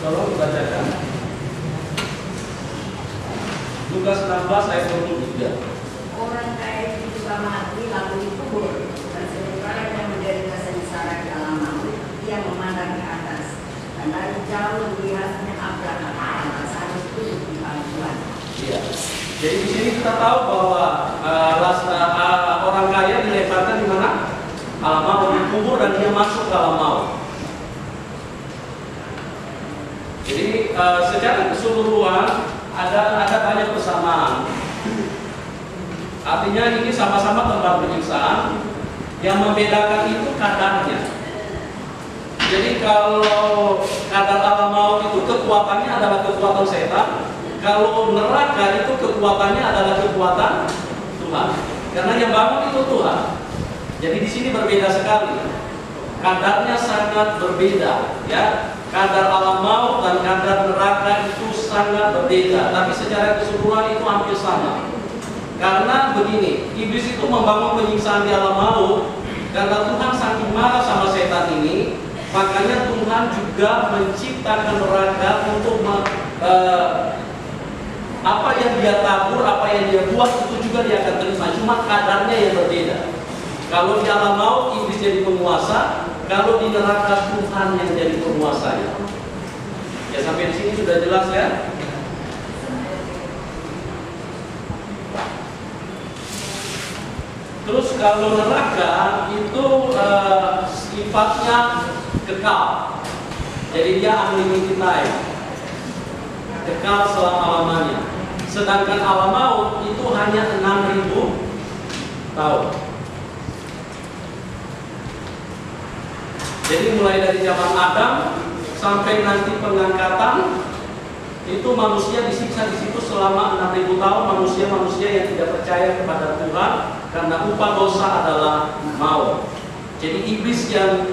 Tolong dibacakan. Lukas 16 ayat 23. Orang kaya itu juga mati lalu dikubur, dan sementara yang menderita sengsara di alam maut, ia memandang ke atas, dan dari jauh melihatnya Abraham dan Lazarus duduk di pangkuan. Iya. Jadi di sini kita tahu bahwa orang kaya dilemparkan di mana? Alam maut, dikubur dan dia masuk ke alam maut. Jadi secara keseluruhan ada banyak persamaan. Artinya ini sama-sama tempat penyiksaan, yang membedakan itu kadarnya. Jadi kalau kadar alam maut itu kekuatannya adalah kekuatan setan, kalau neraka itu kekuatannya adalah kekuatan Tuhan. Karena yang bangun itu Tuhan. Jadi di sini berbeda sekali. Kadarnya sangat berbeda, ya. Kadar alam maut dan kadar neraka itu sangat berbeda, tapi secara keseluruhan itu hampir sama. Karena begini, iblis itu membangun penyiksaan di alam maut karena Tuhan saking marah sama setan ini, makanya Tuhan juga menciptakan neraka untuk apa yang dia tabur, apa yang dia buat itu juga dia akan terima, cuma kadarnya yang berbeda. Kalau di alam maut iblis jadi penguasa, kalau di neraka Tuhan yang jadi penguasanya. Ya, sampai di sini sudah jelas ya. Terus kalau neraka itu sifatnya kekal. Jadi dia unlimited time, kekal selama-lamanya. Sedangkan alam maut itu hanya 6.000 tahun. Jadi mulai dari zaman Adam sampai nanti pengangkatan itu manusia disiksa di situ selama 6.000 tahun. Manusia yang tidak percaya kepada Tuhan karena upah dosa adalah maut. Jadi iblis yang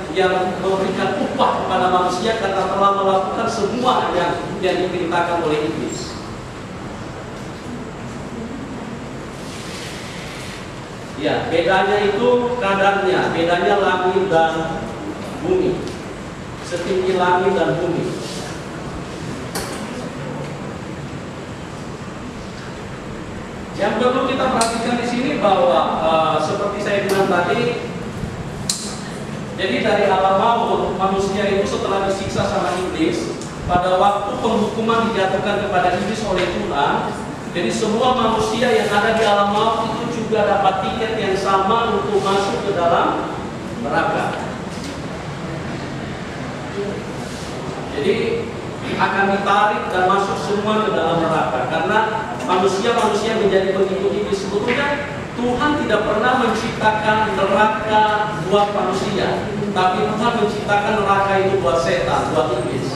memberikan upah kepada manusia karena telah melakukan semua yang diperintahkan oleh iblis. Ya, bedanya itu kadarnya, bedanya langit dan bumi, setinggi langit dan bumi. Yang perlu kita perhatikan di sini bahwa seperti saya bilang tadi, jadi dari alam maut manusia itu setelah disiksa sama iblis, pada waktu penghukuman dijatuhkan kepada iblis oleh Tuhan, jadi semua manusia yang ada di alam maut itu juga dapat tiket yang sama untuk masuk ke dalam neraka. Jadi akan ditarik dan masuk semua ke dalam neraka karena manusia menjadi pengikut iblis. Sebetulnya Tuhan tidak pernah menciptakan neraka buat manusia, tapi Tuhan menciptakan neraka itu buat setan, buat iblis.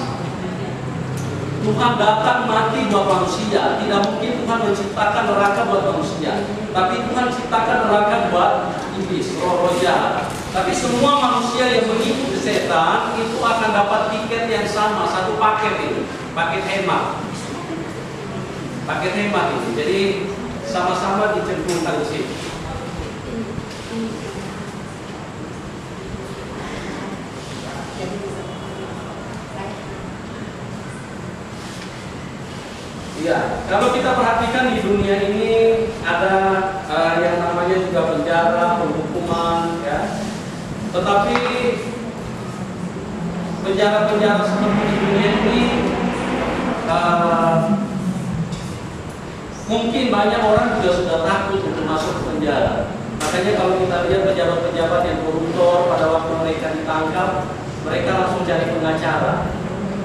Tuhan datang mati buat manusia, tidak mungkin Tuhan menciptakan neraka buat manusia, tapi Tuhan ciptakan neraka buat iblis, roh-roh jahat. Tapi semua manusia yang mengikuti setan itu akan dapat tiket yang sama, satu paket ini, paket hemat. Paket hemat ini, jadi sama-sama dicemplungkan di sini. Ya, kalau kita perhatikan di dunia ini ada yang namanya juga penjara, penghukuman, ya. Tetapi penjara-penjara seperti di dunia ini mungkin banyak orang juga sudah takut untuk masuk ke penjara. Makanya kalau kita lihat pejabat-pejabat yang koruptor pada waktu mereka ditangkap, mereka langsung cari pengacara.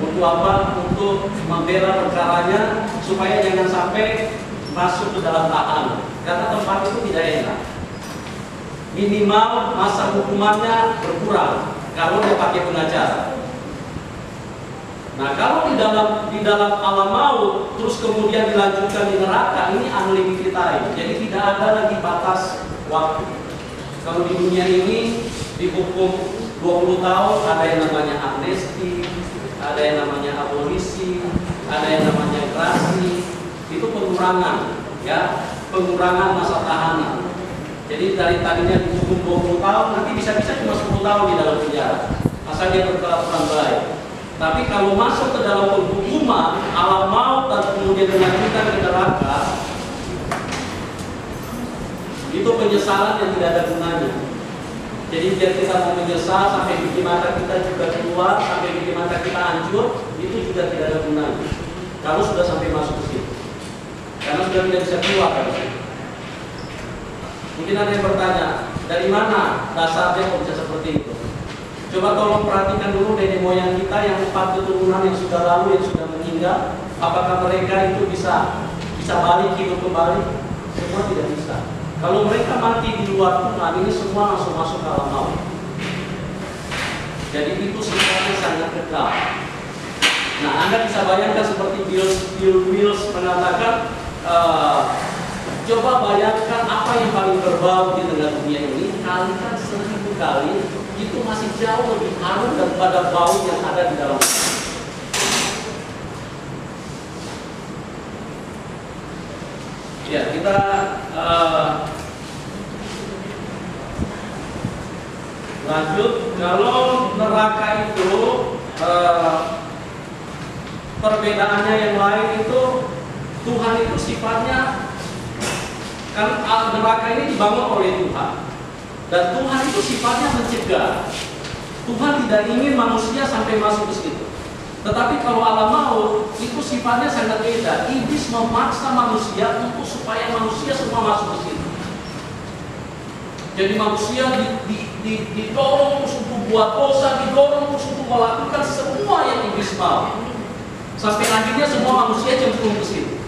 Untuk apa? Untuk membela perkaranya supaya jangan sampai masuk ke dalam tahanan. Karena tempat itu tidak enak. Minimal masa hukumannya berkurang kalau dia pakai pengacara. Nah, kalau di dalam alam maut terus kemudian dilanjutkan di neraka, ini unlimited time. Jadi tidak ada lagi batas waktu. Kalau di dunia ini dihukum 20 tahun, ada yang namanya amnesti, ada yang namanya abolisi, ada yang namanya grasi. Itu pengurangan, ya, pengurangan masa tahanan. Jadi dari tadinya dihukum 20 tahun, nanti bisa-bisa cuma 10 tahun di dalam penjara, asal dia berkelakuan baik. Tapi kalau masuk ke dalam penghukuman, alam maut dan kemudian dilanjutkan ke neraka, itu penyesalan yang tidak ada gunanya. Jadi biar kita mau menyesal sampai gigi mata kita juga keluar, sampai gigi mata kita hancur, itu juga tidak ada gunanya. Kalau sudah sampai masuk ke situ, karena sudah tidak bisa keluar kan. Mungkin ada yang bertanya, dari mana dasarnya kok bisa seperti itu? Coba tolong perhatikan dulu nenek moyang kita yang 4 keturunan yang sudah lalu, yang sudah meninggal. Apakah mereka itu bisa balik hidup kembali? Semua tidak bisa. Kalau mereka mati di luar Tuhan, ini semua langsung masuk ke alam maut. Jadi itu sifatnya sangat kekal. Nah, Anda bisa bayangkan seperti Bill Wills mengatakan, coba bayangkan apa yang paling berbau di tengah dunia ini, kalikan 1000 kali, itu masih jauh lebih harum daripada bau yang ada di dalam. Ya, kita lanjut. Kalau neraka itu perbedaannya yang lain itu, Tuhan itu sifatnya, kan neraka ini dibangun oleh Tuhan, dan Tuhan itu sifatnya mencegah. Tuhan tidak ingin manusia sampai masuk ke situ. Tetapi kalau alam maut itu sifatnya sangat beda. Iblis memaksa manusia untuk supaya manusia semua masuk ke situ. Jadi manusia didorong untuk buat dosa, didorong untuk melakukan semua yang iblis mau. Sampai akhirnya semua manusia cenderung ke situ.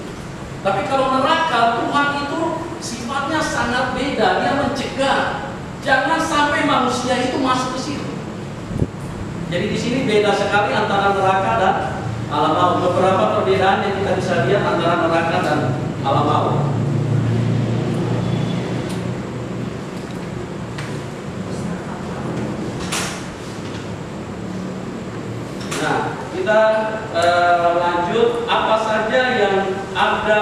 Tapi kalau neraka, Tuhan itu sifatnya sangat beda. Dia mencegah. Jangan sampai manusia itu masuk ke situ. Jadi di sini beda sekali antara neraka dan alam maut. Beberapa perbedaan yang kita bisa lihat antara neraka dan alam maut. Nah, kita lanjut. Apa saja yang ada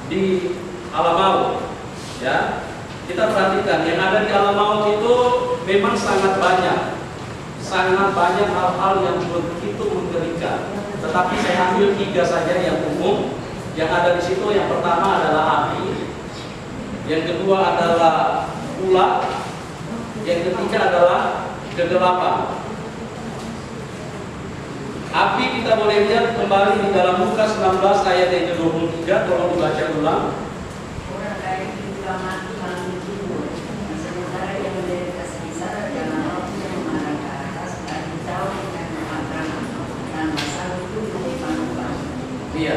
di alam maut? Ya, kita perhatikan yang ada di alam maut itu memang sangat banyak. Sangat banyak hal-hal yang begitu mengerikan. Tetapi saya ambil 3 saja yang umum. Yang ada di situ, yang pertama adalah api, yang kedua adalah ular, yang ketiga adalah kegelapan. Api kita boleh lihat kembali di dalam Lukas 19 ayat yang ke-23. Tolong dibaca ulang. Orang kaya itu telah mati malam timur, sementara yang menderita sengsara dalam maut yang mengarah ke atas dan jauh dengan Abraham dan masalah itu dimanukan. Iya,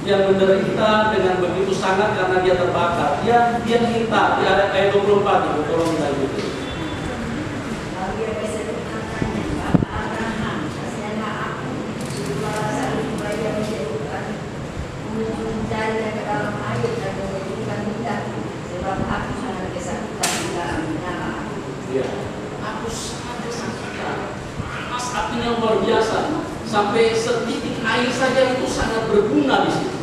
yang menderita dengan begitu sangat karena dia terbakar. Dia minta di ayat 24 itu, tolong dilanjutkan. Lalu dia berkata-katanya, Bapak Abraham, kasihanlah aku, suruhlah saya supaya menjadikan mencari ke dalam air dan menjadikan lidahku, sebab aku sangat kesakitan di dalam nyala. Iya, aku sangat kesakitan. Panas apinya luar biasa. Sampai setitik air saja itu sangat berguna di situ.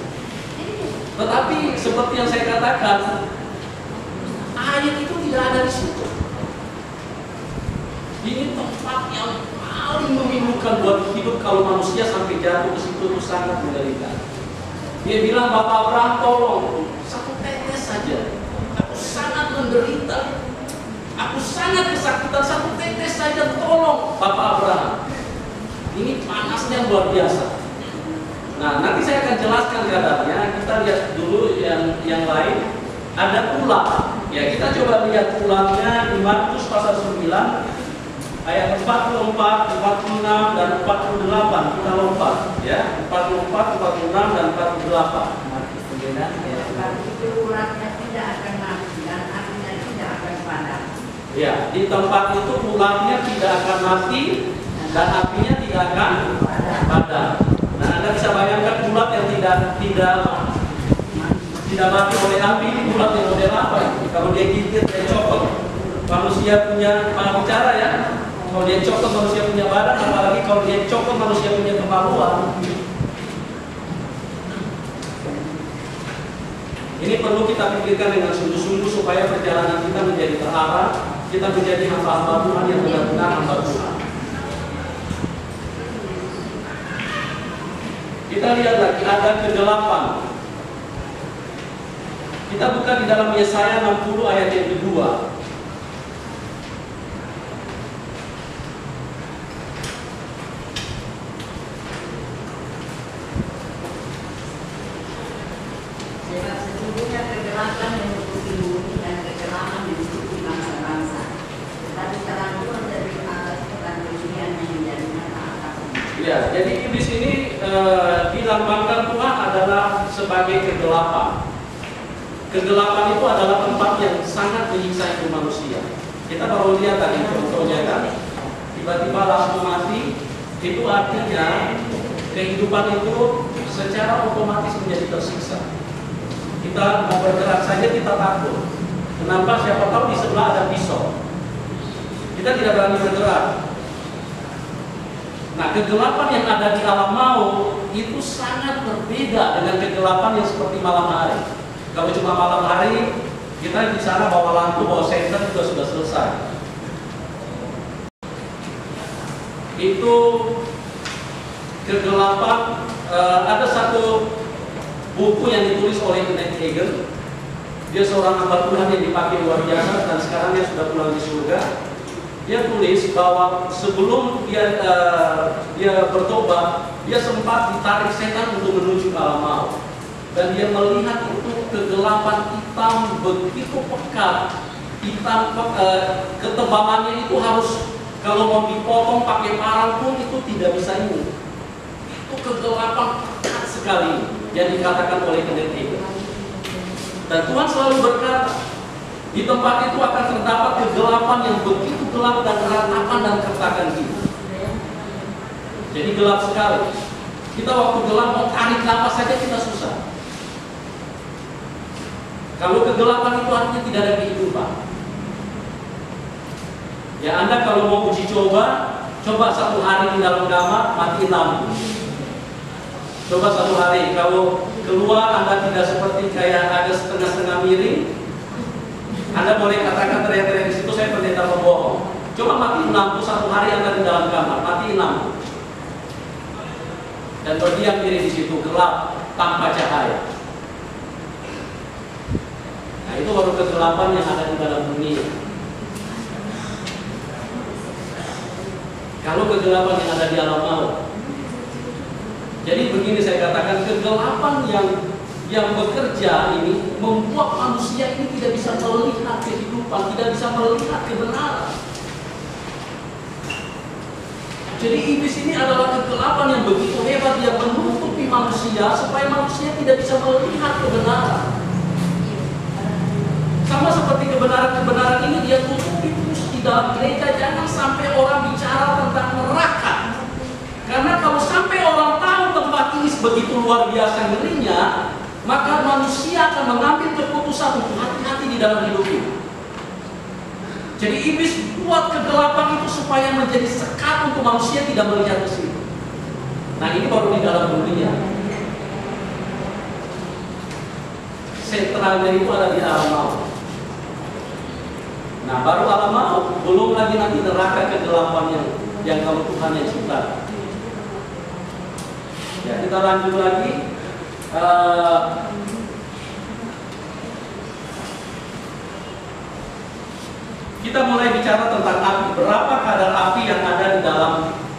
Tetapi seperti yang saya katakan, air itu tidak ada di situ. Ini tempat yang paling memilukan buat hidup. Kalau manusia sampai jatuh ke situ itu sangat menderita. Dia bilang, Bapak Abraham, tolong 1 tetes saja. Aku sangat menderita. Aku sangat kesakitan, 1 tetes saja, tolong Bapak Abraham. Ini panasnya luar biasa. Nah, nanti saya akan jelaskan kadarnya. Kita lihat dulu yang lain. Ada ular. Ya, kita coba lihat ularnya di Markus pasal 9 ayat 44, 46 dan 48. Kita lompat ya. 44, 46 dan 48. Markus 9 ayat. Sebab itu uratnya tidak akan mati dan apinya tidak akan padam. Ya, di tempat itu ularnya tidak akan mati dan apinya tidak akan padam. Nah, Anda bisa bayangkan ulat yang tidak mati oleh api. Ini ulat yang model apa ya? Kalau dia gigit, dia copot. Manusia punya bicara ya. Kalau dia copot, manusia punya badan. Apalagi kalau dia copot, manusia punya kemaluan. Ini perlu kita pikirkan dengan sungguh-sungguh supaya perjalanan kita menjadi terarah. Kita menjadi hamba-hamba Tuhan yang benar-benar hamba Tuhan. kita lihat lagi ada kegelapan. Kita buka di dalam Yesaya 60 ayat yang kedua. Sebab sesungguhnya kegelapan menutupi bumi dan kegelapan menutupi bangsa-bangsa. Tetapi terang Tuhan dari atas kebenaran yang menjadi nyata atasnya. Ya, jadi iblis ini dilambangkan Tuhan adalah sebagai kegelapan. Kegelapan itu adalah tempat yang sangat menyiksa hidup manusia. Kita baru lihat tadi contohnya kan, tiba-tiba lampu mati, itu artinya kehidupan itu secara otomatis menjadi tersiksa. Kita mau bergerak saja kita takut. Kenapa? Siapa tahu di sebelah ada pisau. Kita tidak berani bergerak. Nah, kegelapan yang ada di alam maut itu sangat berbeda dengan kegelapan yang seperti malam hari. Kalau cuma malam hari, kita di sana bawa lampu, bawa senter juga sudah selesai. Itu kegelapan. Ada satu buku yang ditulis oleh Kenneth Hagin. Dia seorang hamba Tuhan yang dipakai luar biasa dan sekarang dia sudah pulang di surga. Dia tulis bahwa sebelum dia bertobat, dia sempat ditarik setan untuk menuju ke alam maut. Dan dia melihat itu kegelapan hitam begitu pekat, hitam ketebalannya itu harus kalau mau dipotong pakai parang pun itu tidak bisa ini. Itu kegelapan pekat sekali yang dikatakan oleh Kenneth Hagin. Dan Tuhan selalu berkata, di tempat itu akan terdapat kegelapan yang begitu gelap dan ratapan dan kertakan kita. Jadi gelap sekali. Kita waktu gelap mau tarik nafas saja kita susah. Kalau kegelapan itu artinya tidak ada kehidupan. Ya Anda kalau mau uji coba 1 hari di dalam kamar, matiin lampu. Coba 1 hari, kalau keluar Anda tidak seperti kayak ada setengah-setengah miring, Anda boleh katakan teriak-teriak di situ, saya pendeta pembohong. Coba matiin lampu 1 hari Anda di dalam kamar, matiin lampu. Dan berdiam diri di situ, gelap, tanpa cahaya. Nah itu baru kegelapan yang ada di dalam dunia. Kalau kegelapan yang ada di alam maut. Jadi begini saya katakan, kegelapan yang bekerja ini membuat manusia ini tidak bisa melihat kehidupan, tidak bisa melihat kebenaran. Jadi iblis ini adalah kegelapan yang begitu hebat, yang menutupi manusia supaya manusia tidak bisa melihat kebenaran. Sama seperti kebenaran-kebenaran ini dia tutupi terus di dalam gereja, jangan sampai orang bicara tentang neraka. Karena kalau sampai orang tahu tempat ini begitu luar biasa ngerinya, maka manusia akan mengambil keputusan untuk hati-hati di dalam hidup ini. Jadi iblis buat kegelapan itu supaya menjadi sekat untuk manusia tidak melihat ke situ. Nah ini baru di dalam dunia. Sentralnya itu ada di alam maut. Nah baru alam maut, belum lagi nanti neraka kegelapan yang kalau Tuhan yang cipta. Ya kita lanjut lagi. Kita mulai bicara tentang api. Berapa kadar api yang ada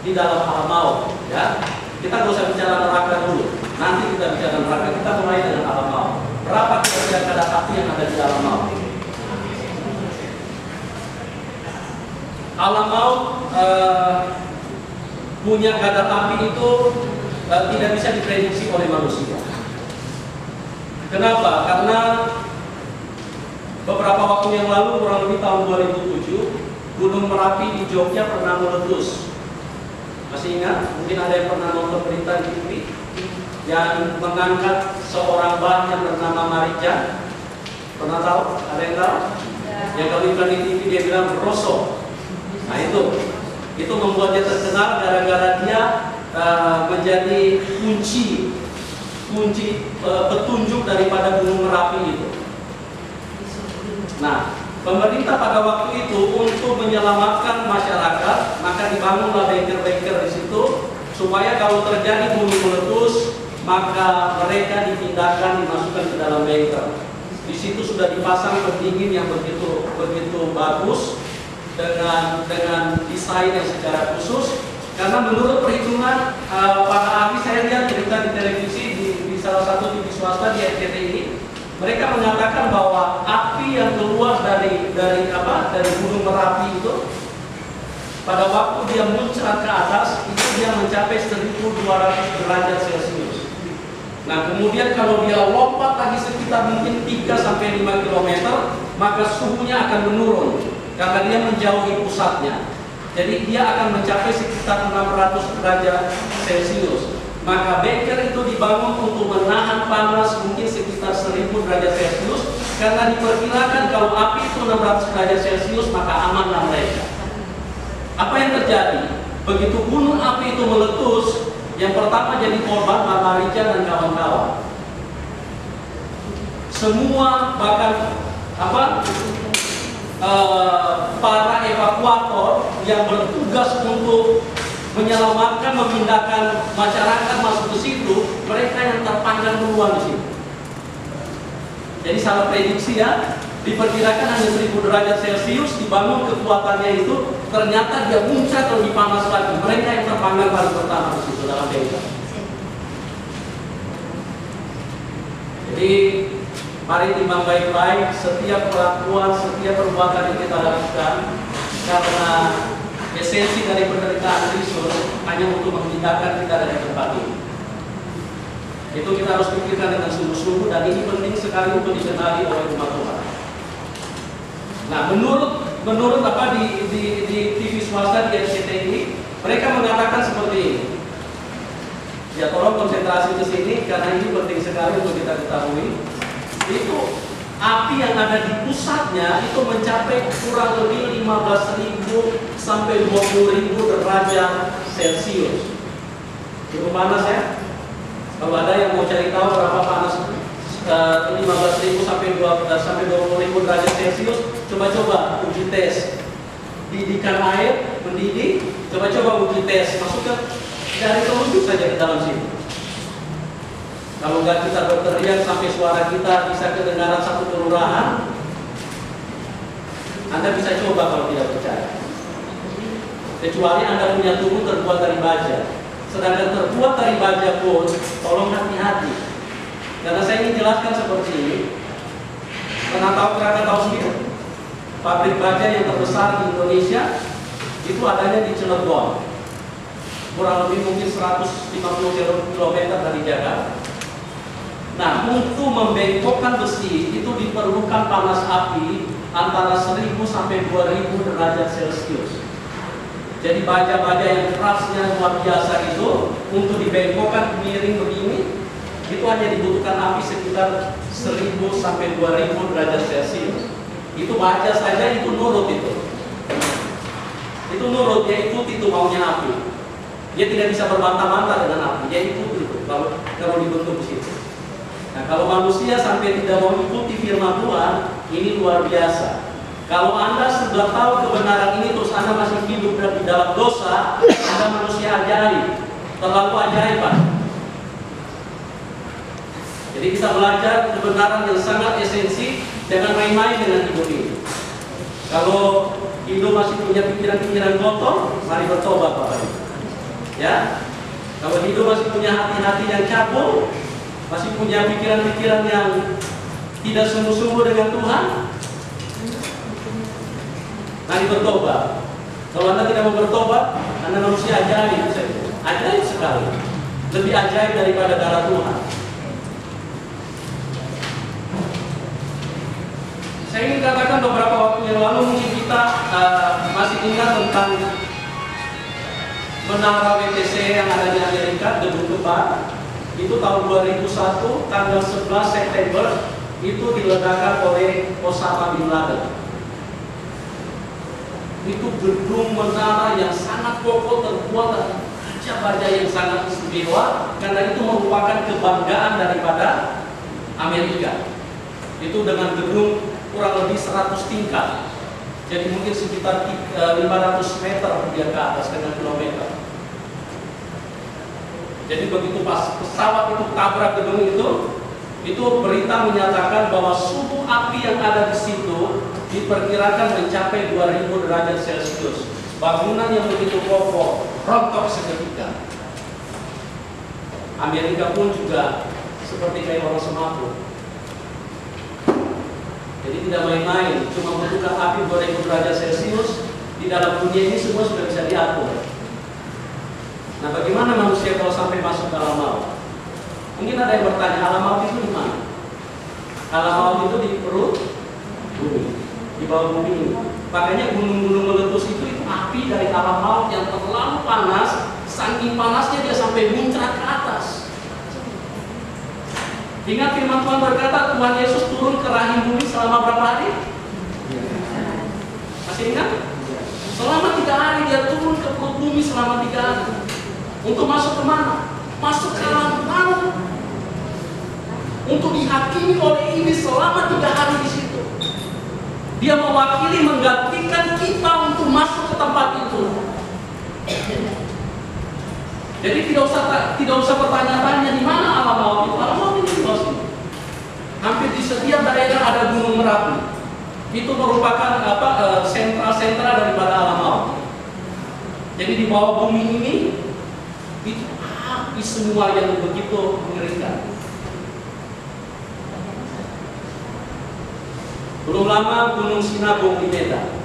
di dalam alam maut? Ya, kita nggak usah bicara neraka dulu. Nanti kita bicara neraka. Kita mulai dengan alam maut. Berapa kira-kira kadar api yang ada di alam maut? Alam maut punya kadar api itu tidak bisa diprediksi oleh manusia. Kenapa? Karena beberapa waktu yang lalu, kurang lebih tahun 2007, Gunung Merapi di Jogja pernah meletus. Masih ingat? Mungkin ada yang pernah nonton berita di TV yang mengangkat seorang bah yang bernama Marijan. Pernah tahu? Ada yang tahu? Yang kalau iklan di TV dia bilang rosok. Nah itu membuat dia terkenal gara-gara dia menjadi kunci petunjuk daripada Gunung Merapi itu. Nah, pemerintah pada waktu itu untuk menyelamatkan masyarakat, maka dibangunlah bunker-bunker di situ supaya kalau terjadi gunung meletus, maka mereka dipindahkan, dimasukkan ke dalam bengkel. Di situ sudah dipasang pendingin yang begitu bagus dengan desain yang secara khusus. Karena menurut perhitungan para ahli, saya lihat berita di televisi di salah satu TV swasta di RCTI, mereka mengatakan bahwa api yang keluar dari Gunung Merapi itu pada waktu dia muncrat ke atas itu dia mencapai 1.200 derajat Celcius. Nah, kemudian kalau dia lompat lagi sekitar mungkin 3-5 km, maka suhunya akan menurun karena dia menjauhi pusatnya. Jadi dia akan mencapai sekitar 600 derajat Celcius. Maka bengkel itu dibangun untuk menahan panas mungkin sekitar 1.000 derajat Celcius, karena diperkirakan kalau api itu 600 derajat Celcius maka amanlah mereka. Apa yang terjadi? Begitu gunung api itu meletus, yang pertama jadi korban Mama Rica dan kawan-kawan. Semua bahkan para evakuator yang bertugas untuk menyelamatkan, memindahkan masyarakat masuk ke situ, mereka yang terpanggang duluan di situ. Jadi salah prediksi ya, diperkirakan hanya 1.000 derajat Celcius, dibangun kekuatannya itu, ternyata dia muncrat lebih panas lagi. Mereka yang terpanggang paling pertama di situ dalam bengkel. Jadi mari timbang baik-baik setiap perlakuan, setiap perbuatan yang kita lakukan, karena esensi dari penderitaan Kristus hanya untuk memindahkan kita dari tempat ini. Itu kita harus pikirkan dengan sungguh-sungguh, dan ini penting sekali untuk dikenali oleh umat Tuhan. Nah, menurut apa di TV swasta di RCTI, mereka mengatakan seperti ini. Ya, tolong konsentrasi ke sini karena ini penting sekali untuk kita ketahui. Itu api yang ada di pusatnya itu mencapai kurang lebih 15.000 sampai 20.000 derajat Celcius. Cukup panas ya. Kalau ada yang mau cari tahu berapa panas 15.000 sampai 20.000 derajat Celcius, coba uji tes. Didikan air mendidih, coba uji tes. Masukkan dari telunjuk saja ke dalam sini. Kalau nggak kita berteriak sampai suara kita bisa kedengaran satu kelurahan, Anda bisa coba kalau tidak percaya. Kecuali Anda punya tubuh terbuat dari baja. Sedangkan terbuat dari baja pun, tolong hati-hati. Karena saya ingin jelaskan seperti ini. Pernah tahu Krakatau sendiri? Pabrik baja yang terbesar di Indonesia itu adanya di Cilegon. Kurang lebih mungkin 150 km dari Jakarta. Nah, untuk membengkokkan besi itu diperlukan panas api antara 1.000 sampai 2.000 derajat Celcius. Jadi baja-baja yang kerasnya luar biasa itu untuk dibengkokkan miring begini, itu hanya dibutuhkan api sekitar 1.000 sampai 2.000 derajat Celcius. Itu baja saja itu nurut itu. Itu nurut, dia ikuti itu maunya api. Dia tidak bisa berbantah-bantah dengan api, dia ikuti itu kalau dibentuk di situ. Nah, kalau manusia sampai tidak mau ikuti firman Tuhan, ini luar biasa. Kalau Anda sudah tahu kebenaran ini terus Anda masih hidup di dalam dosa, Anda manusia ajaib, terlalu ajaib, Pak. Jadi kita belajar kebenaran yang sangat esensi, jangan main-main dengan hidup ini. Kalau hidup masih punya pikiran-pikiran kotor, mari bertobat, Bapak. Ya, kalau hidup masih punya hati-hati yang cabul, masih punya pikiran-pikiran yang tidak sungguh-sungguh dengan Tuhan, mari bertobat. Kalau Anda tidak mau bertobat, Anda manusia ajaib, ajaib sekali, lebih ajaib daripada darah Tuhan. Saya ingin katakan beberapa waktu yang lalu mungkin kita masih ingat tentang menara WTC yang ada di Amerika, gedung depan. Itu tahun 2001, tanggal 11 September, itu diledakkan oleh Osama bin Laden. Itu gedung menara yang sangat kokoh, terbuat dari baja yang sangat istimewa, karena itu merupakan kebanggaan daripada Amerika. Itu dengan gedung kurang lebih 100 tingkat, jadi mungkin sekitar 500 meter dia ke atas dengan kilometer. Jadi begitu pas pesawat itu tabrak gedung itu berita menyatakan bahwa suhu api yang ada di situ diperkirakan mencapai 2000 derajat Celcius. Bangunan yang begitu kokoh rontok seketika. Amerika pun juga seperti kayak orang semaput. Jadi tidak main-main, cuma membuka api 2000 derajat Celcius. Di dalam dunia ini semua sudah bisa diatur. Nah, bagaimana manusia kalau sampai masuk ke alam maut? Mungkin ada yang bertanya, alam maut itu di mana? Alam maut itu di perut bumi, di bawah bumi ini. Makanya gunung-gunung meletus itu api dari alam maut yang terlalu panas, saking panasnya dia sampai muncrat ke atas. Ingat firman Tuhan berkata, Tuhan Yesus turun ke rahim bumi selama berapa hari? Masih ingat? Selama 3 hari dia turun ke perut bumi selama 3 hari. Untuk masuk ke mana? Masuk ke alam maut. Untuk dihakimi oleh iblis selama 3 hari di situ. Dia mewakili menggantikan kita untuk masuk ke tempat itu. Jadi tidak usah bertanya-tanya di mana alam maut itu. Alam maut ini di bawah sini. Hampir di setiap daerah ada gunung Merapi. Itu merupakan sentra-sentra daripada alam maut. Jadi di bawah bumi ini itu api semua yang begitu mengerikan. Belum lama Gunung Sinabung di Medan,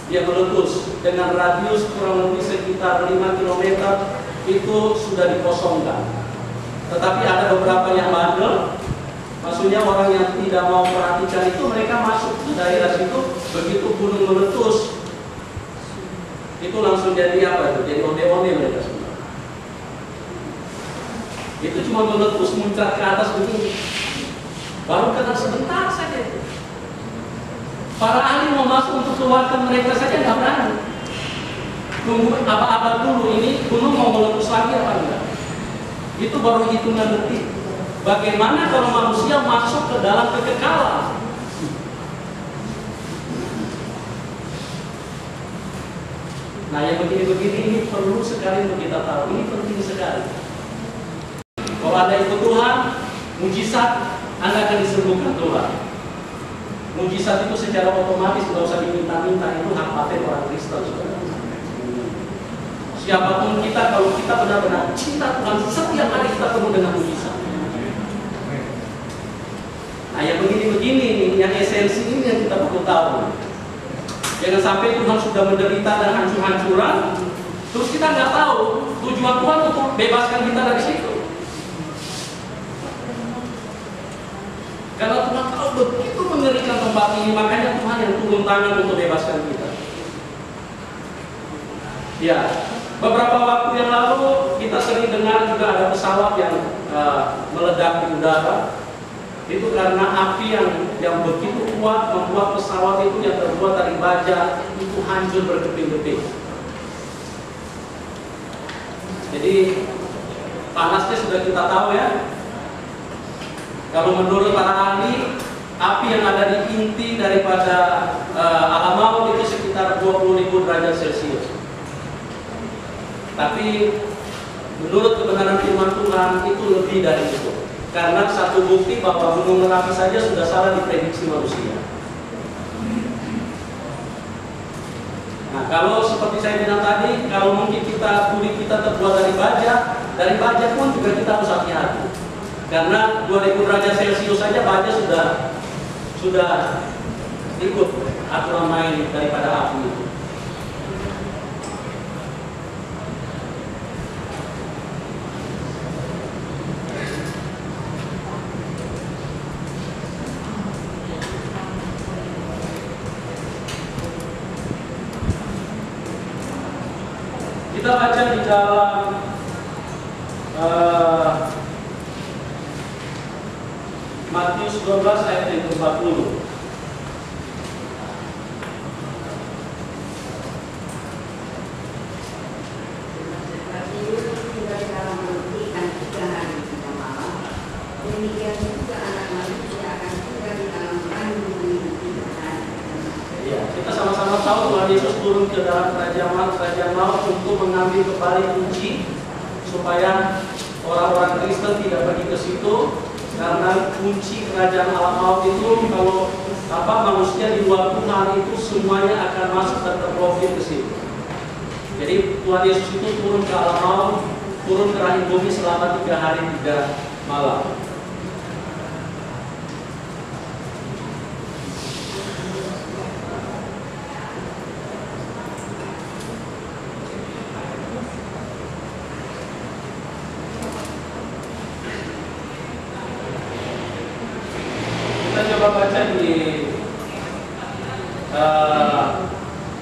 dia meletus dengan radius kurang lebih sekitar 5 km, itu sudah dikosongkan. Tetapi ada beberapa yang bandel, maksudnya orang yang tidak mau perhatikan itu, mereka masuk ke daerah situ, begitu gunung meletus, itu langsung jadi apa itu? Jadi onde-onde mereka semua. Itu cuma meletus muncrat ke atas begini, baru kena sebentar saja itu. Para ahli mau masuk untuk keluarkan mereka saja nggak berani. Tunggu abad-abad dulu ini gunung mau meletus lagi apa enggak? Itu baru hitungan detik. Bagaimana kalau manusia masuk ke dalam kekekalan? Nah, yang begini-begini ini perlu sekali untuk kita tahu. Ini penting sekali. Kalau ada itu Tuhan, mujizat, Anda akan disembuhkan Tuhan. Mujizat itu secara otomatis tidak usah diminta-minta, itu hak paten orang Kristen. Siapapun kita, kalau kita benar-benar cinta Tuhan, setiap hari kita penuh dengan mujizat. Nah, yang begini-begini nih, yang esensi ini yang kita perlu tahu. Jangan sampai Tuhan sudah menderita dan hancur-hancuran, terus kita nggak tahu tujuan Tuhan untuk bebaskan kita dari situ. Karena Tuhan tahu begitu mengerikan tempat ini, makanya Tuhan yang turun tangan untuk bebaskan kita. Ya, beberapa waktu yang lalu kita sering dengar juga ada pesawat yang meledak di udara. Itu karena api yang begitu kuat membuat pesawat itu yang terbuat dari baja itu hancur berkeping-keping. Jadi panasnya sudah kita tahu ya. Kalau menurut para ahli, api yang ada di inti daripada alam maut itu sekitar 20.000 derajat Celcius. Tapi menurut kebenaran firman Tuhan itu lebih dari itu. Karena satu bukti bahwa gunung Merapi saja sudah salah diprediksi manusia. Nah, kalau seperti saya bilang tadi, kalau mungkin kulit kita terbuat dari baja pun juga kita harus hati-hati. Karena 2000 derajat Celcius saja baja sudah ikut aturan main daripada api itu. Kita baca di dalam Matius 12 ayat yang ke-40. Kita sama-sama tahu Tuhan Yesus turun ke dalam kerajaan maut untuk mengambil kembali kunci supaya orang-orang Kristen tidak pergi ke situ karena kunci kerajaan alam maut itu kalau manusia di luar Tuhan itu semuanya akan masuk dan terprofil ke situ. Jadi Tuhan Yesus itu turun ke alam maut, turun ke rahim bumi selama 3 hari 3 malam. Baca di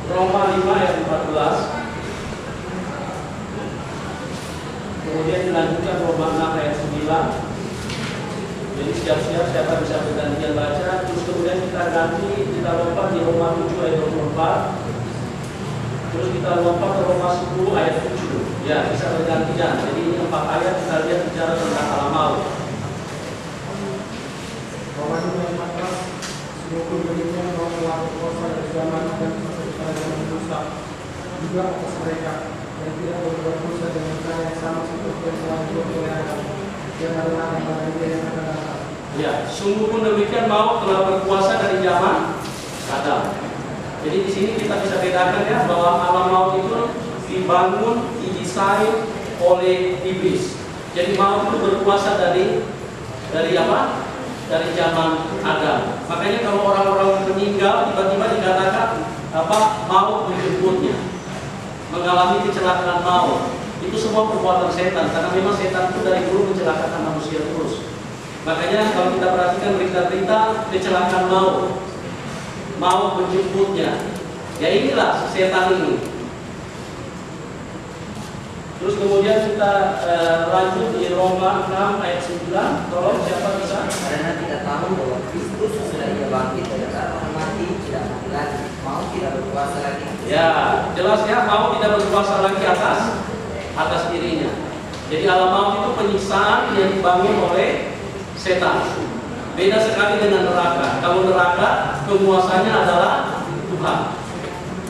Roma 5 ayat 14, kemudian dilanjutkan Roma 6 ayat 9. Jadi siap-siap siapa bisa bergantian baca. Terus kemudian kita lompat di Roma 7 ayat 24. Terus kita lompat ke Roma 10 ayat 7. Ya, bisa bergantian. Jadi ini 4 ayat kita lihat bicara tentang alam maut. Roma 5 ayat 14, seluruh demikian bahwa telah berkuasa dari zaman dan sampai pada zaman Musa juga atas mereka yang tidak berbuat dosa dengan cara yang sama seperti yang telah dibuat oleh Adam yang adalah pada dia yang akan datang. Ya, sungguh pun demikian maut telah berkuasa dari zaman Adam. Jadi di sini kita bisa bedakan ya bahwa alam maut itu dibangun, didesain oleh iblis. Jadi maut itu berkuasa dari apa? Dari zaman Adam. Makanya kalau orang-orang meninggal tiba-tiba dikatakan maut menjemputnya, mengalami kecelakaan maut. Itu semua perbuatan setan, karena memang setan itu dari dulu mencelakakan manusia terus. Makanya kalau kita perhatikan berita-berita kecelakaan maut menjemputnya, ya inilah setan ini. Terus kemudian kita lanjut di Roma 6 ayat 9. Tolong siapa bisa? Karena kita tahu bahwa Kristus sudah ia bangkit dari orang mati, tidak mati lagi, maut tidak berkuasa lagi. Ya, jelasnya maut tidak berkuasa lagi atas dirinya. Jadi alam maut itu penyiksaan yang dibangun oleh setan. Beda sekali dengan neraka. Kalau neraka penguasanya adalah Tuhan.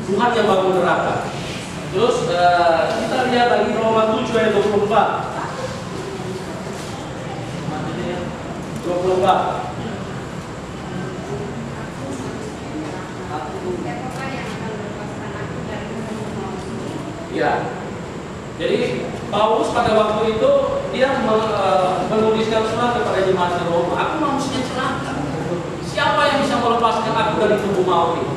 Tuhan yang bangun neraka. Terus kita lihat lagi Roma 7 ayat 24. 24. Ya. Jadi Paulus pada waktu itu dia menuliskan surat kepada jemaat di Roma. Aku manusia celaka. Siapa yang bisa melepaskan aku dari tubuh maut ini?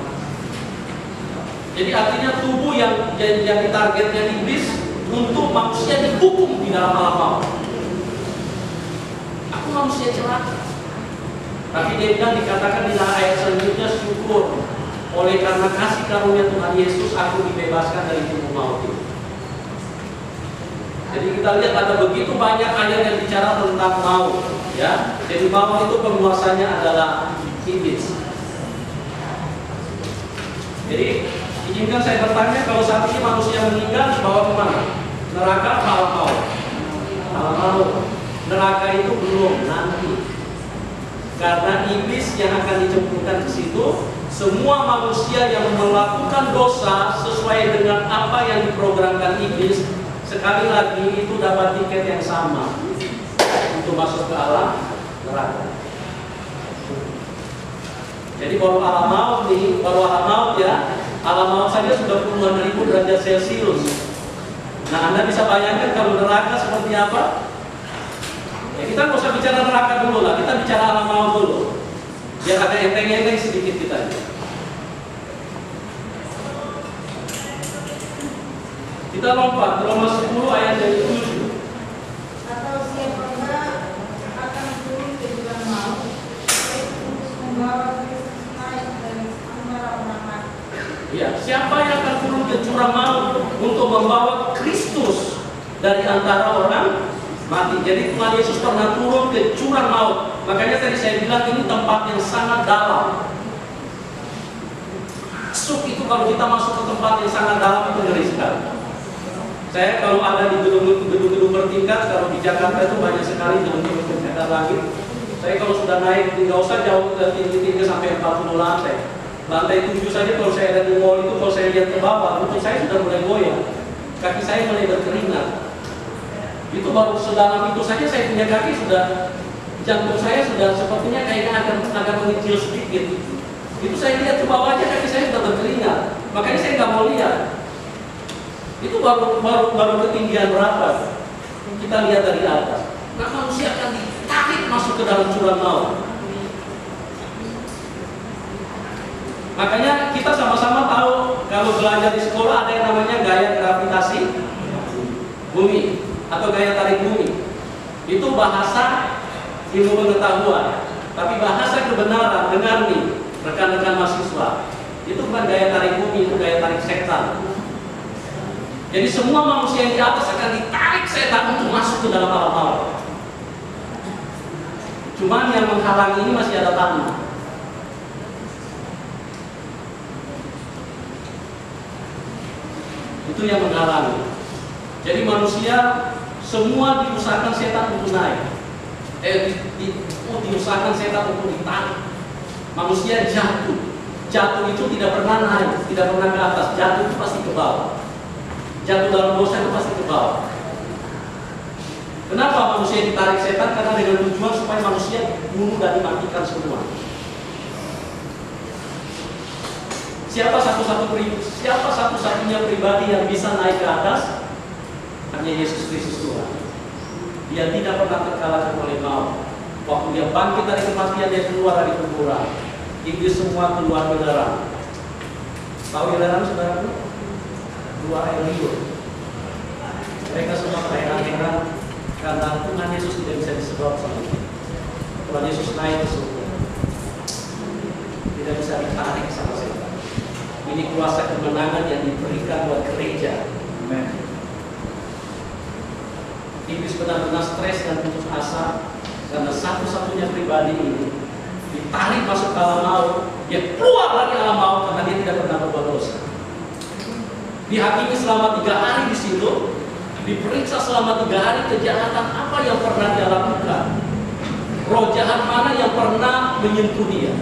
Jadi artinya tubuh yang jadi targetnya iblis untuk manusia dihukum di dalam alam maut. Aku manusia celaka. Tapi dia bilang dikatakan di ayat selanjutnya syukur oleh karena kasih karunia Tuhan Yesus aku dibebaskan dari tubuh maut ini. Jadi kita lihat ada begitu banyak ayat yang bicara tentang maut, ya. Jadi maut itu penguasanya adalah iblis. Jadi izinkan saya bertanya, kalau saat ini manusia meninggal dibawa kemana? Neraka atau alam maut? Alam maut. Neraka itu belum, nanti. Karena iblis yang akan dijemputkan ke situ, semua manusia yang melakukan dosa sesuai dengan apa yang diprogramkan iblis, sekali lagi itu dapat tiket yang sama untuk masuk ke alam neraka. Jadi baru alam maut nih, baru alam maut ya. Alam maut saja sudah puluhan ribu derajat Celcius. Nah, Anda bisa bayangkan kalau neraka seperti apa? Ya, kita nggak usah bicara neraka dulu lah, kita bicara alam maut dulu. Biar agak enteng-enteng sedikit kita. Kita lompat Roma 10 ayat dari 7. Atau siapakah akan turun ke jurang maut, untuk membawa Kristus naik dari antara orang mati. Ya, siapa yang akan turun ke jurang maut untuk membawa Kristus dari antara orang mati? Jadi Tuhan Yesus pernah turun ke jurang maut. Makanya tadi saya bilang ini tempat yang sangat dalam. Masuk itu kalau kita masuk ke tempat yang sangat dalam itu ngeri sekali. Saya kalau ada di gedung-gedung bertingkat, kalau di Jakarta itu banyak sekali gedung-gedung bertingkat langit. Saya kalau sudah naik, nggak usah jauh ke tinggi-tinggi sampai 40 lantai. Lantai 7 saja kalau saya ada di mall itu, kalau saya lihat ke bawah, lutut saya sudah mulai goyang. Kaki saya mulai berkeringat. Itu baru sedalam itu saja saya punya kaki sudah, jantung saya sudah sepertinya kayaknya agak mengecil sedikit. Itu saya lihat ke bawah aja kaki saya sudah berkeringat, makanya saya nggak mau lihat. Itu baru ketinggian berapa? Kita lihat dari atas. Nah, manusia akan ditarik masuk ke dalam jurang maut. Makanya kita sama-sama tahu kalau belajar di sekolah ada yang namanya gaya gravitasi bumi atau gaya tarik bumi. Itu bahasa ilmu pengetahuan. Tapi bahasa kebenaran, dengar nih rekan-rekan mahasiswa, itu bukan gaya tarik bumi, itu gaya tarik setan. Jadi semua manusia yang di atas akan ditarik setan untuk masuk ke dalam alam maut. Cuman yang menghalangi ini masih ada tanah. Itu yang menghalangi. Jadi manusia semua diusahakan setan untuk naik. Diusahakan setan untuk ditarik. Manusia jatuh. Jatuh itu tidak pernah naik, tidak pernah ke atas. Jatuh itu pasti ke bawah. Jatuh dalam dosa itu pasti ke bawah. Kenapa manusia ditarik setan? Karena dengan tujuan supaya manusia bunuh dan dimatikan semua. Siapa satu-satunya pribadi yang bisa naik ke atas? Hanya Yesus Kristus Tuhan. Dia tidak pernah terkalahkan oleh maut. Waktu dia bangkit dari kematian, dia keluar dari kuburan. Iblis semua keluar ke dalam. Tahu dalam saudaraku? Dua air liur. Mereka semua terheran-heran karena Tuhan Yesus tidak bisa disedot sama dia. Tuhan Yesus naik ke surga, tidak bisa ditarik sama setan. Ini kuasa kemenangan yang diberikan buat gereja. Amen. Iblis benar-benar stres dan putus asa karena satu-satunya pribadi ini ditarik masuk ke alam maut. Dia keluar dari alam maut karena dia tidak pernah berbuat dosa. Dihakimi selama 3 hari di situ, diperiksa selama 3 hari kejahatan apa yang pernah dia lakukan, roh jahat mana yang pernah menyentuh dia.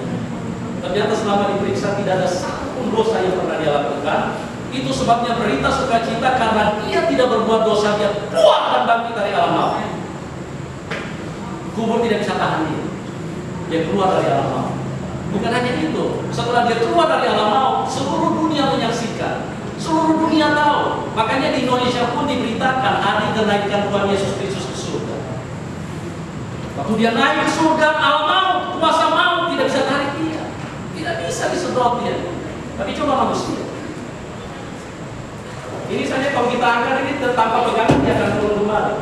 Ternyata selama diperiksa tidak ada satu pun dosa yang pernah dia lakukan. Itu sebabnya berita sukacita karena dia tidak berbuat dosa, dia keluar dan bangkit dari alam maut. Kubur tidak bisa tahan dia keluar dari alam maut. Bukan hanya itu, setelah dia keluar dari alam maut, seluruh dunia menyaksikan, seluruh dunia tahu. Makanya di Indonesia pun diberitakan hari kenaikan Tuhan Yesus Kristus ke surga. Waktu dia naik ke surga, alam maut, kuasa maut tidak bisa tarik dia, tidak bisa disedot dia. Tapi coba manusia. Ini saja kalau kita angkat ini tanpa pegangan dia akan turun kembali.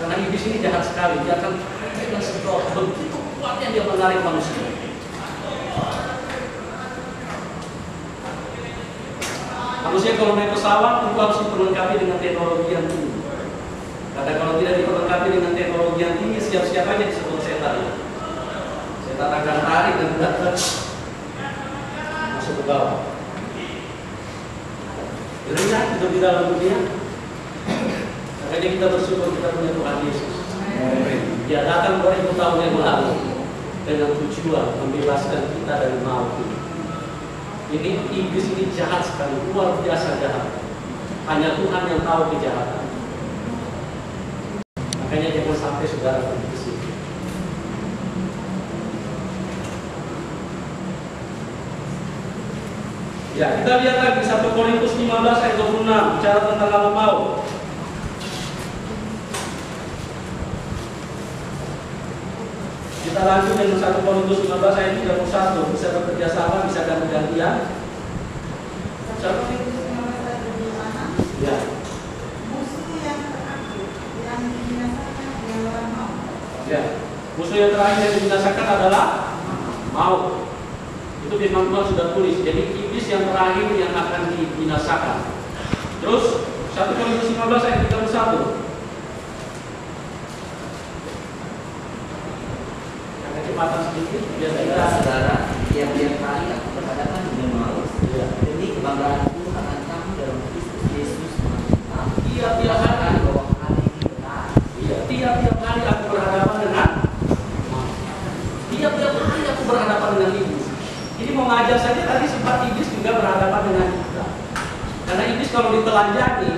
Karena iblis ini jahat sekali, dia akan sedot. Begitu kuatnya dia menarik manusia. Manusia kalau naik pesawat itu harus diperlengkapi dengan teknologi yang tinggi. Karena kalau tidak diperlengkapi dengan teknologi yang tinggi, siap-siap aja disebut setan. Setan akan tarik dan datang masuk ke bawah. Lihat hidup di dalam dunia. Makanya kita bersyukur kita punya Tuhan Yesus. Dia datang 2000 tahun yang lalu dengan tujuan membebaskan kita dari maut. Ini iblis ini jahat sekali, luar biasa jahat. Hanya Tuhan yang tahu kejahatan. Makanya jangan sampai saudara pergi ke situ. Ya, kita lihat lagi 1 Korintus 15 ayat 26 bicara tentang alam maut. Kita lanjut dengan 1 Korintus 15 ayat 31. Bisa bekerja sama, bisa ganti-gantian. 1 Korintus 15 ayat 26. Ya. Musuh yang terakhir yang dibinasakan adalah maut. Ya. Musuh yang terakhir yang dibinasakan adalah maut. Itu firman Tuhan sudah tulis. Jadi iblis yang terakhir yang akan dibinasakan. Terus 1 Korintus 15 ayat 31. Karena kecepatan sedikit biar kita saudara, tiap-tiap kali aku berhadapan dengan maut. Demi kebanggaanku akan kamu dalam Kristus Yesus. Tiap-tiap hari bahwa hari ini benar. Iya, tiap-tiap hari aku berhadapan dengan maut. Tiap-tiap hari aku berhadapan dengan iblis. Ini mau ngajar saja tadi sempat iblis juga berhadapan dengan kita. Karena iblis kalau ditelanjangi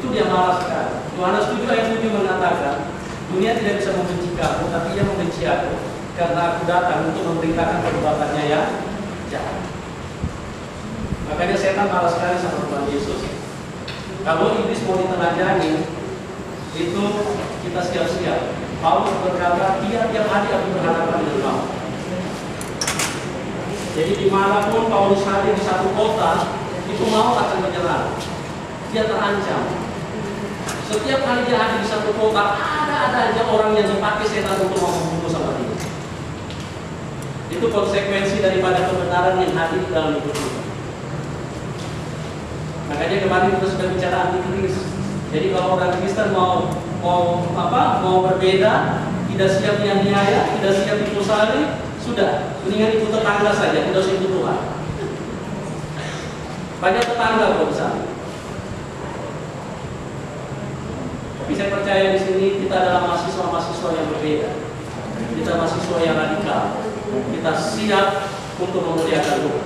Itu dia marah sekali. Yohanes 7 ayat 7 mengatakan, dunia tidak bisa membenci kamu, tapi ia membenci aku, karena aku datang untuk memberitakan perbuatannya yang jahat. Makanya setan marah sekali sama Tuhan Yesus. Kalau iblis mau ditelanjangi, itu kita siap-siap. Paulus berkata, dia tiap hari aku berhadapan dengan maut. Jadi dimanapun Paulus hadir di satu kota, itu maut akan menyerang. Dia terancam. Setiap kali dia hadir di satu kota, ada aja orang yang dipakai setan untuk membunuh sama dia. Itu konsekuensi daripada kebenaran yang hadir di dalam hidup kita. Makanya kemarin kita sudah bicara antikris. Jadi kalau orang Kristen mau berbeda, tidak siap dianiaya, tidak siap dikusali, sudah, mendingan ikut tetangga saja, tidak usah ikut Tuhan. Banyak tetangga kalau bisa. Tapi saya percaya di sini kita adalah mahasiswa yang berbeda. Kita mahasiswa yang radikal. Kita siap untuk memuliakan Tuhan.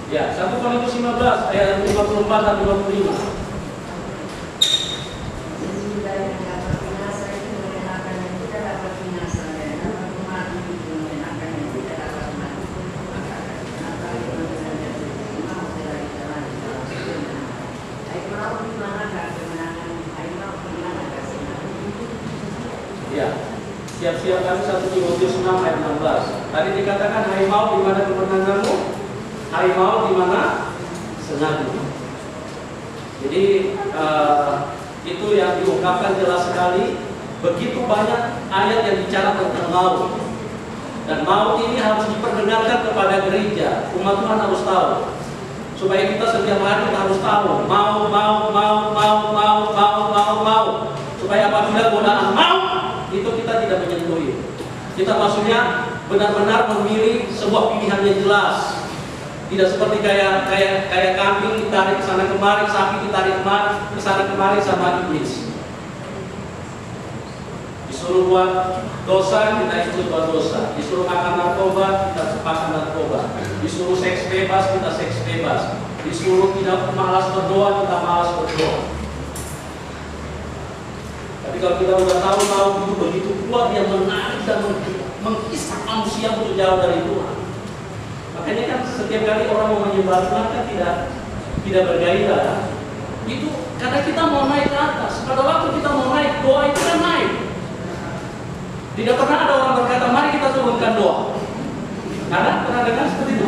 Ya, 1 Korintus 15 ayat 54 dan 55. Ya, siap-siap kami 1 Timotius 6 ayat 16. Tadi dikatakan, hai maut, di mana kemenanganmu? Hai maut, di mana senangmu? Jadi itu yang diungkapkan jelas sekali. Begitu banyak ayat yang bicara tentang maut. Dan maut ini harus diperdengarkan kepada gereja. Umat Tuhan harus tahu. Supaya kita setiap hari kita harus tahu mau. Supaya apabila godaan maut, itu kita tidak menyentuhi. Kita maksudnya benar-benar memilih sebuah pilihan yang jelas. Tidak seperti kayak kambing ditarik ke sana kemari, sapi ditarik ke sana kemari sama iblis. Disuruh buat dosa, kita ikut buat dosa. Disuruh makan narkoba, kita makan narkoba. Disuruh seks bebas, kita seks bebas. Disuruh tidak malas berdoa, kita malas berdoa. Tapi kalau kita sudah tahu maut itu begitu kuat, dia menarik dan menghisap manusia untuk jauh dari Tuhan. Makanya kan setiap kali orang mau menyembah Tuhan kan tidak bergairah. Itu karena kita mau naik ke atas. Pada waktu kita mau naik, doa itu kan naik. Tidak pernah ada orang berkata, mari kita turunkan doa. Pernah dengar seperti itu?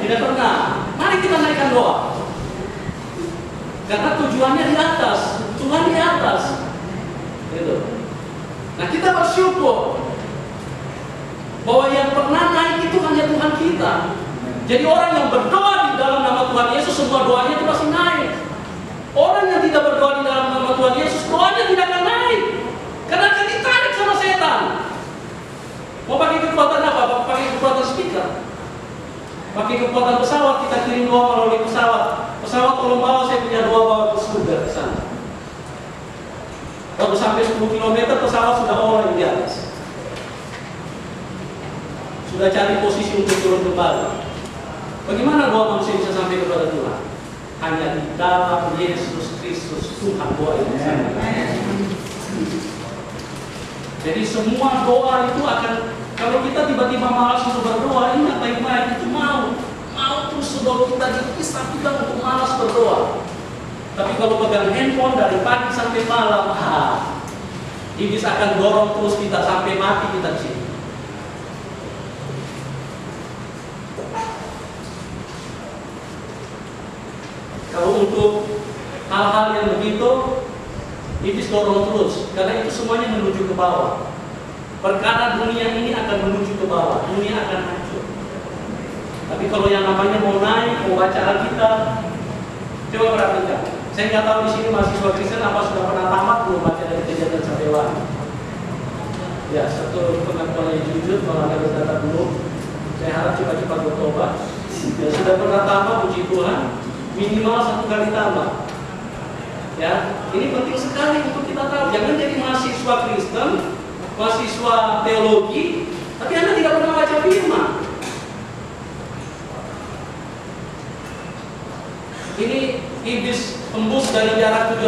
Tidak pernah. Mari kita naikkan doa. Karena tujuannya di atas, Tuhan di atas. Gitu. Nah, kita bersyukur bahwa yang pernah naik itu hanya Tuhan kita. Jadi orang yang berdoa di dalam nama Tuhan Yesus, semua doanya itu pasti naik. Orang yang tidak berdoa di dalam nama Tuhan Yesus, doanya tidak akan naik. Karena akan ditarik sama setan. Mau pakai kekuatan apa? Pakai kekuatan speaker. Pakai kekuatan pesawat, kita kirim doa melalui pesawat. Pesawat tolong bawa, saya punya doa bawa ke surga ke sana. Baru sampai 10 km pesawat sudah orang di atas. Sudah cari posisi untuk turun kembali. Bagaimana doa manusia bisa sampai kepada Tuhan? Hanya di dalam Yesus Kristus Tuhan doa itu. Jadi semua doa itu akan, kalau kita tiba-tiba malas untuk berdoa, ini baik-baik itu mau terus sebelum kita dipisah kita untuk malas berdoa. Tapi kalau pegang handphone dari pagi sampai malam, iblis akan dorong terus kita sampai mati kita di sini. Kalau untuk hal-hal yang begitu, iblis dorong terus, karena itu semuanya menuju ke bawah. Perkara dunia ini akan menuju ke bawah, dunia akan hancur. Tapi kalau yang namanya mau naik, mau baca Alkitab, coba perhatikan. Saya nggak tahu di sini mahasiswa Kristen apa sudah pernah tamat belum baca dari Kejadian sampai Wahyu. Ya, satu pengakuan yang jujur, kalau Anda berkata belum, saya harap cepat-cepat bertobat. Ya, sudah pernah tamat, puji Tuhan, minimal 1 kali tamat. Ya, ini penting sekali untuk kita tahu. Jangan jadi mahasiswa Kristen, mahasiswa teologi, tapi Anda tidak pernah baca firman.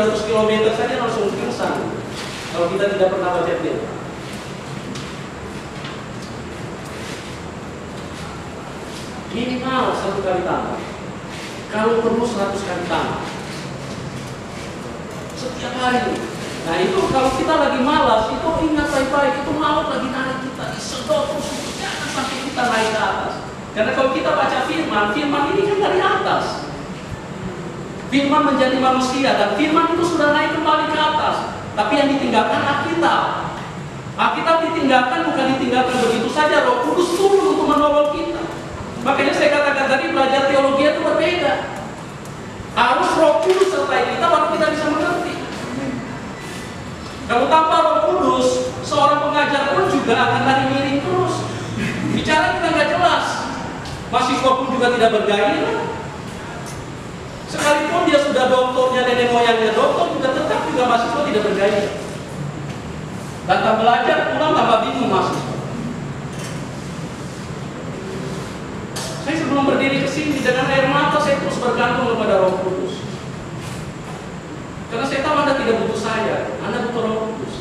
300 km saja langsung pingsan kalau kita tidak pernah baca firman. Minimal 1 kali tanam, kalau perlu 100 kali tanam setiap hari. Nah itu kalau kita lagi malas, itu ingat baik-baik, itu maut lagi narik kita, disedot terus, jangan sampai kita naik ke atas. Karena kalau kita baca firman, firman ini kan dari atas. Firman menjadi manusia dan firman itu sudah naik kembali ke atas. Tapi yang ditinggalkan Alkitab. Alkitab ditinggalkan bukan ditinggalkan begitu saja, Roh Kudus turun untuk menolong kita. Makanya saya katakan tadi belajar teologi itu berbeda. Harus Roh Kudus sertai kita baru kita bisa mengerti. Kalau tanpa Roh Kudus, seorang pengajar pun juga akan lari miring terus. Bicara kita nggak jelas. Mahasiswa pun juga tidak bergairah. Sekalipun dia sudah doktornya, nenek moyangnya doktor, juga tetap juga mahasiswa tidak bergairah. Datang belajar, pulang tambah bingung mahasiswa. Saya sebelum berdiri ke sini dengan air mata saya terus bergantung kepada Roh Kudus. Karena saya tahu Anda tidak butuh saya, Anda butuh Roh Kudus.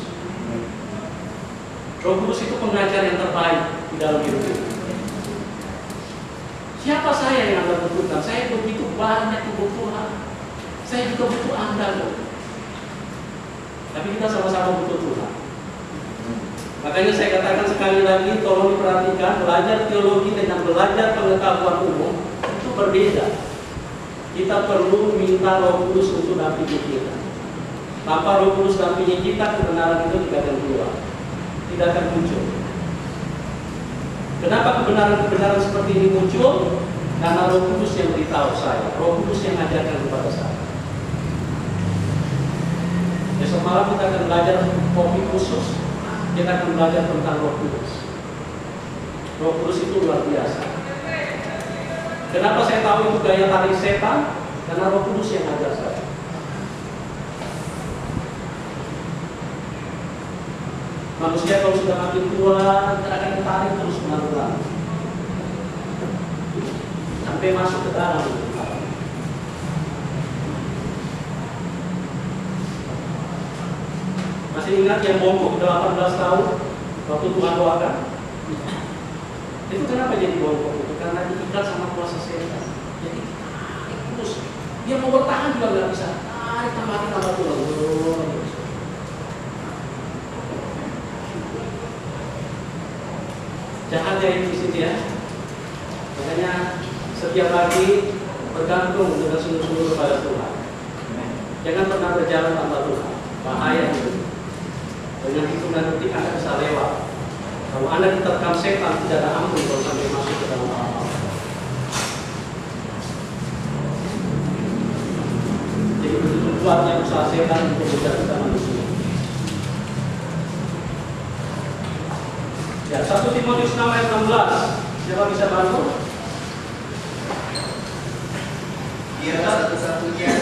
Roh Kudus itu pengajar yang terbaik di dalam hidup kita. Siapa saya yang Anda butuhkan? Saya begitu banyak kebutuhan. Saya juga butuh Anda loh. Tapi kita sama-sama butuh Tuhan. Makanya saya katakan sekali lagi, tolong diperhatikan, belajar teologi dengan belajar pengetahuan umum itu berbeda. Kita perlu minta Roh Kudus untuk dampingi kita. Tanpa Roh Kudus dampingi kita, kebenaran itu tidak akan keluar, tidak akan muncul. Kenapa kebenaran-kebenaran seperti ini muncul? Karena Roh Kudus yang beritahu saya, Roh Kudus yang mengajarkan kepada saya. Besok malam kita akan belajar topik khusus, kita akan belajar tentang Roh Kudus. Roh Kudus itu luar biasa. Kenapa saya tahu itu gaya tarik setan? Karena Roh Kudus yang mengajar saya. Manusia kalau sudah makin tua, akan ditarik terus menerus sampai masuk ke dalam. Masih ingat yang bongkok 18 tahun waktu Tuhan doakan? Itu kenapa jadi bongkok? Itu karena diikat sama kuasa setan. Jadi terus dia mau bertahan juga nggak bisa. Tarik tambah turun. Jahatnya itu di sini ya. Makanya setiap hari bergantung dengan sungguh-sungguh kepada Tuhan. Jangan pernah berjalan tanpa Tuhan. Bahaya itu. Dengan hitungan detik Anda bisa lewat. Kalau Anda diterkam setan, tidak ada ampun kalau sampai masuk ke dalam alam. Jadi begitu kuatnya usaha setan untuk menjatuhkan manusia. Ya, 1 Timotius 6 ayat 16. Siapa bisa bantu? Dia satu-satunya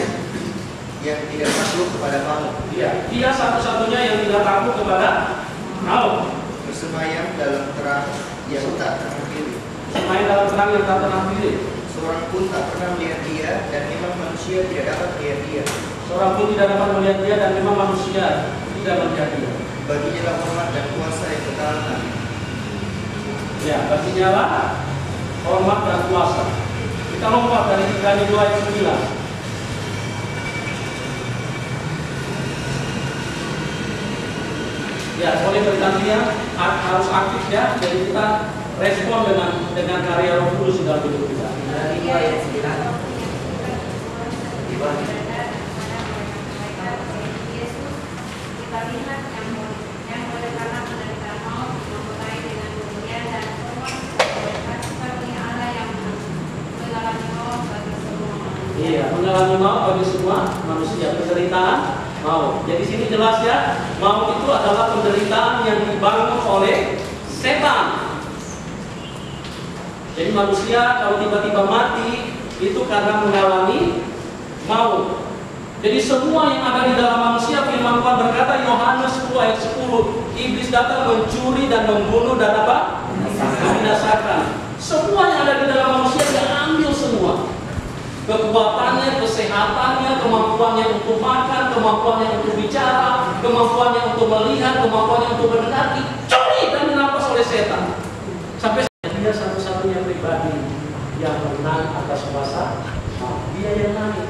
yang tidak takut kepada maut. Iya, dia satu-satunya yang tidak takut kepada maut. Bersemayam dalam terang yang tak terakhiri. Bersemayam dalam terang yang tak terakhiri. Seorang pun tak pernah melihat dia, dan memang manusia tidak dapat melihat dia. Seorang pun tidak dapat melihat dia, dan memang manusia tidak melihat dia. Baginya lah hormat dan kuasa yang kekal. Ya, baginya lah hormat dan kuasa. Kita lompat dari Ibrani 2 ayat 9. Ya, boleh bergantian, harus aktif ya. Jadi kita respon dengan karya Roh Kudus dalam hidup kita. Dari ayat 9. Kita lihat yang oleh karena penderitaan maut memulai dengan dunia dan semua seperti Allah yang mengalami maut bagi semua manusia. Iya, mengalami maut bagi semua manusia, penderitaan maut. Jadi sini jelas ya, maut itu adalah penderitaan yang dibangun oleh setan. Jadi manusia kalau tiba-tiba mati itu karena mengalami maut. Jadi semua yang ada di dalam manusia, firman Tuhan berkata Yohanes 10 ayat 10, iblis datang mencuri dan membunuh dan apa? Membinasakan. Semua yang ada di dalam manusia dia ambil semua. Kekuatannya, kesehatannya, kemampuannya untuk makan, kemampuannya untuk bicara, kemampuannya untuk melihat, kemampuannya untuk mendaki, curi dan dirampas oleh setan. Sampai dia satu-satunya pribadi yang menang atas kuasa mau. Dia yang naik.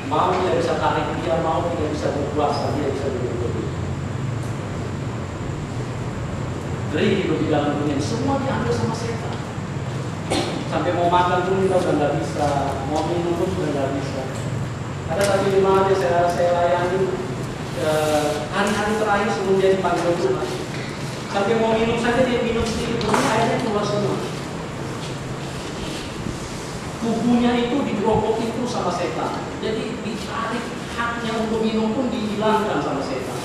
Mau tidak bisa tarik dia, mau tidak bisa berkuasa, dia bisa berdiri. Dari hidup di dalam dunia semua diambil sama setan. Sampai mau makan pun kita sudah nggak bisa, mau minum pun sudah nggak bisa. Ada satu jemaat yang saya layani hari-hari terakhir sebelum dia dipanggil Tuhan. Sampai mau minum saja dia minum sedikit, terus airnya keluar semua. Tubuhnya itu digerogokin terus sama setan. Jadi ditarik haknya untuk minum pun dihilangkan sama setan.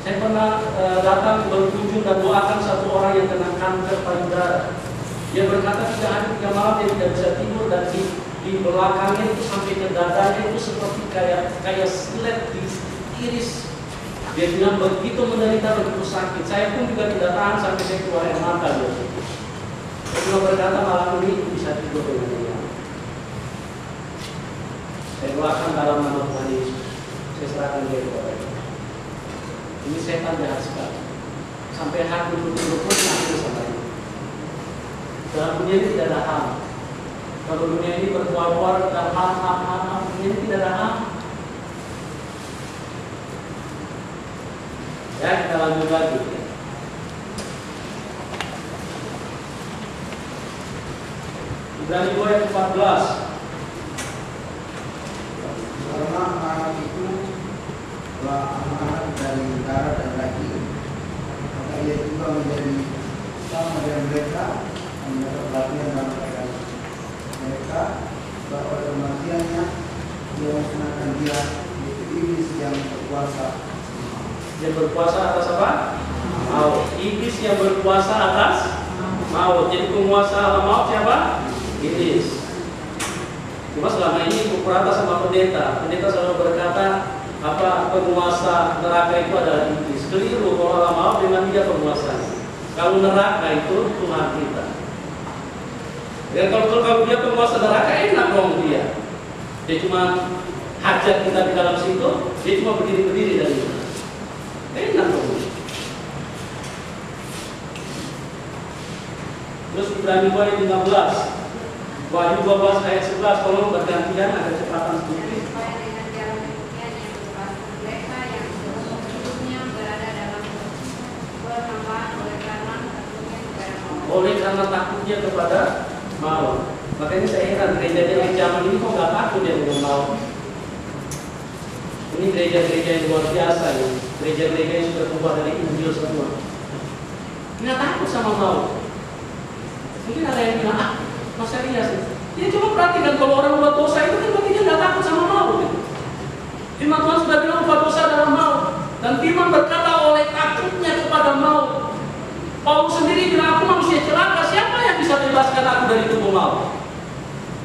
Saya pernah datang berkunjung dan doakan satu orang yang kena kanker payudara. Dia berkata 3 hari 3 malam dia tidak bisa tidur dan di belakangnya itu sampai ke dadanya itu seperti kayak silet diiris. Dia bilang begitu menderita, begitu sakit. Saya pun juga tidak tahan sampai saya keluar air mata. Saya juga berkata malam ini bisa tidur dengan dia. Saya doakan dalam nama Tuhan Yesus. Saya serahkan dia kepada dia. Ini setan jahat sekali. Sampai hak duduk-duduk pun diambil sama dia. Dalam dunia ini tidak ada ham. Kalau dunia ini berkuar-kuar dan ham, dunia ini tidak ada ham. Ya, kita lanjut lagi. Ibrani 2 ayat 14. Karena anak itu adalah anak dari darah dan daging, maka ia juga menjadi sama dengan mereka yang mendapat pelatihan dalam keadaan mereka, bahwa oleh kematiannya dia musnahkan dia, yaitu iblis yang berkuasa. Yang berkuasa atas apa? Maut. Iblis yang berkuasa atas maut. Jadi penguasa alam maut siapa? Iblis. Cuma selama ini pukul rata sama pendeta. Pendeta selalu berkata penguasa neraka itu adalah iblis. Keliru, kalau alam maut memang dia penguasa. Kalau neraka itu Tuhan kita. Dan kalau dia penguasa neraka enak dong dia. Dia cuma hajat kita di dalam situ, dia cuma berdiri-berdiri dari itu. Enak dong. Terus Ibrani 2 ayat 15. Wahyu 12 ayat 11, tolong bergantian ada kecepatan sedikit. Supaya dengan jalan demikian yang berpasang mereka yang seumur hidupnya berada dalam pertambahan oleh karena takutnya kepada maut. Oleh karena takutnya kepada maut. Makanya saya heran gereja yang zaman ini kok nggak takut ya dengan maut. Ini gereja-gereja yang luar biasa ya. Gereja-gereja yang sudah keluar dari Injil semua. Nggak takut sama maut. Mungkin ada yang bilang, masa iya sih? Ya coba perhatikan kalau orang buat dosa itu kan berarti dia nggak takut sama maut. Firman Tuhan sudah bilang buat dosa dalam maut. Dan firman berkata oleh takutnya kepada maut. Paulus sendiri bilang aku manusia celaka, siapa yang bisa bebaskan aku dari tubuh maut?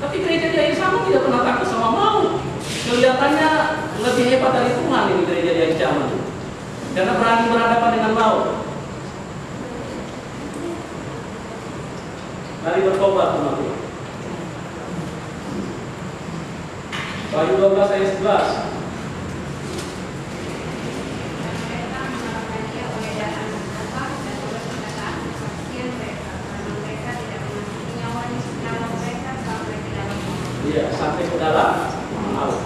Tapi gereja yang sama tidak pernah takut sama maut. Kelihatannya lebih hebat dari Tuhan ini gereja yang zaman. Karena berani berhadapan dengan maut. Mari bertobat teman-teman. Wahyu 12 ayat 11. Mereka mengalahkan dia oleh darah apa dan oleh perkataan kesaksian mereka, karena mereka tidak memasuki nyawanya dalam mereka sampai ke dalam maut. Iya, sampai ke dalam maut.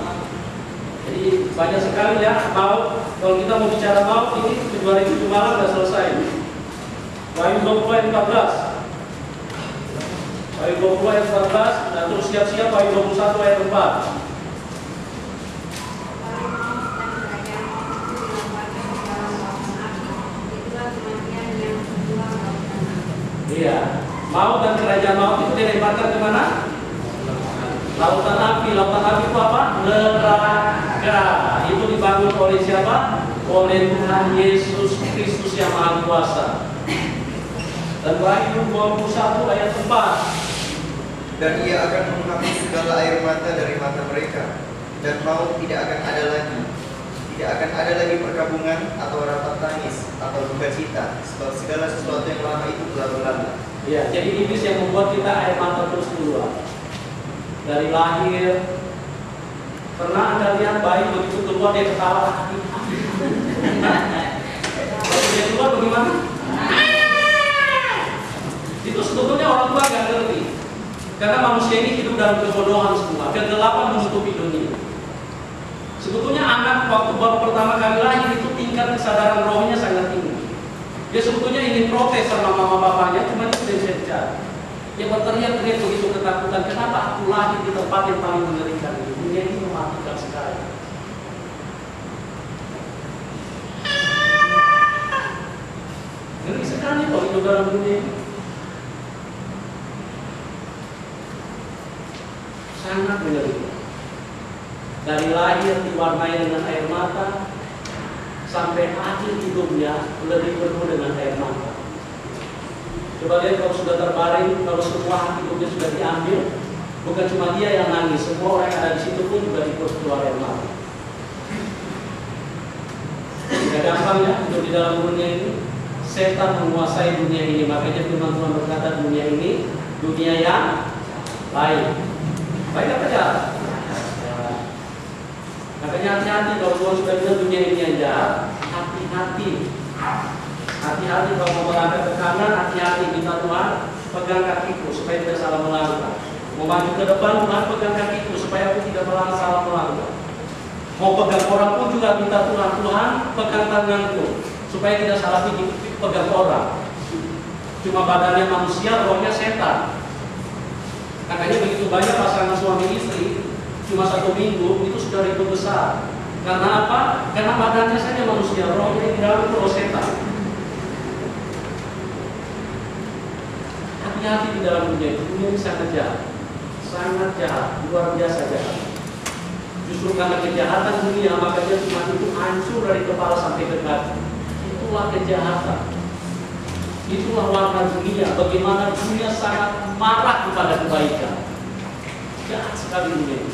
Jadi banyak sekali ya maut. Kalau kita mau bicara maut ini 2007 malam sudah selesai. Wahyu 20 ayat 14. Wahyu 20 ayat 14 dan terus siap-siap Wahyu 21 ayat 4. Iya, maut dan kerajaan maut itu dilemparkan ke mana? Lautan api. Lautan api itu apa? Neraka. Itu dibangun oleh siapa? Oleh Tuhan Yesus Kristus yang Maha Kuasa. Dan Wahyu 21 ayat 4. Dan ia akan menghapus segala air mata dari mata mereka, dan maut tidak akan ada lagi. Tidak akan ada lagi perkabungan atau rapat tangis atau duka cita, sebab segala sesuatu yang lama itu telah berlalu. Ya, jadi iblis yang membuat kita air mata terus keluar dari lahir. Pernah Anda lihat bayi begitu keluar dia ketawa? Kalau dia keluar bagaimana? Itu sebetulnya orang tua nggak ngerti, karena manusia ini hidup dalam kebodohan semua, kegelapan menutupi dunia. Sebetulnya anak waktu baru pertama kali lahir itu tingkat kesadaran rohnya sangat tinggi. Dia sebetulnya ingin protes sama mama bapaknya, cuma itu tidak bisa bicara. Dia berteriak-teriak begitu ketakutan, kenapa aku lahir di tempat yang paling mengerikan ini? Dunia ini mematikan sekali. Ngeri sekali kalau hidup dalam dunia ini. Sangat mengerikan. Dari lahir diwarnai dengan air mata, sampai akhir hidupnya lebih penuh dengan air mata. Coba lihat kalau sudah terbaring, kalau semua hidupnya sudah diambil, bukan cuma dia yang nangis, semua orang yang ada di situ pun juga ikut keluar air mata. Tidak gampang ya hidup di dalam dunia ini. Setan menguasai dunia ini, makanya firman Tuhan berkata dunia ini dunia yang lain. Baik apa jahat? Makanya hati-hati kalau Tuhan sudah bilang dunia ini yang jahat, hati-hati. Hati-hati kalau mau melangkah ke kanan, hati-hati minta Tuhan pegang kakiku supaya tidak salah melangkah. Mau maju ke depan, Tuhan pegang kakiku supaya aku tidak salah melangkah. Mau pegang orang pun juga minta Tuhan, Tuhan pegang tanganku supaya tidak salah pegang orang. Cuma badannya manusia, rohnya setan. Makanya begitu banyak pasangan suami istri cuma 1 minggu itu sudah ribut besar. Karena apa? Karena badannya saja manusia, rohnya di dalam itu roh setan. Hati-hati di dalam dunia ini sangat jahat, luar biasa jahat. Justru karena kejahatan dunia, makanya cuma itu hancur dari kepala sampai ke kaki. Itulah kejahatan. Itulah warna dunia. Bagaimana dunia sangat marah kepada kebaikan. Jahat sekali dunia.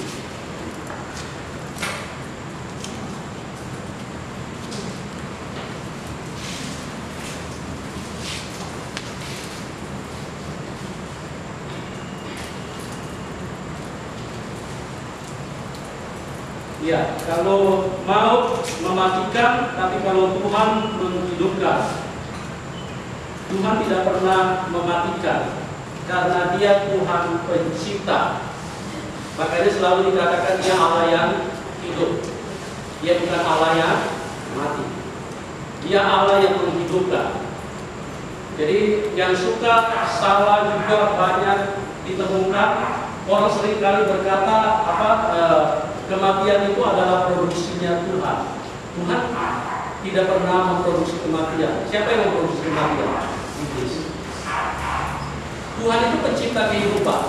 Ya, kalau mau mematikan, tapi kalau Tuhan menghidupkan. Tuhan tidak pernah mematikan, karena Dia Tuhan pencipta. Makanya selalu dikatakan Dia Allah yang hidup. Dia bukan Allah yang mati. Dia Allah yang menghidupkan. Jadi yang suka salah juga banyak ditemukan. Orang seringkali berkata kematian itu adalah produksinya Tuhan. Tuhan tidak pernah memproduksi kematian. Siapa yang memproduksi kematian? Iblis. Tuhan itu pencipta kehidupan.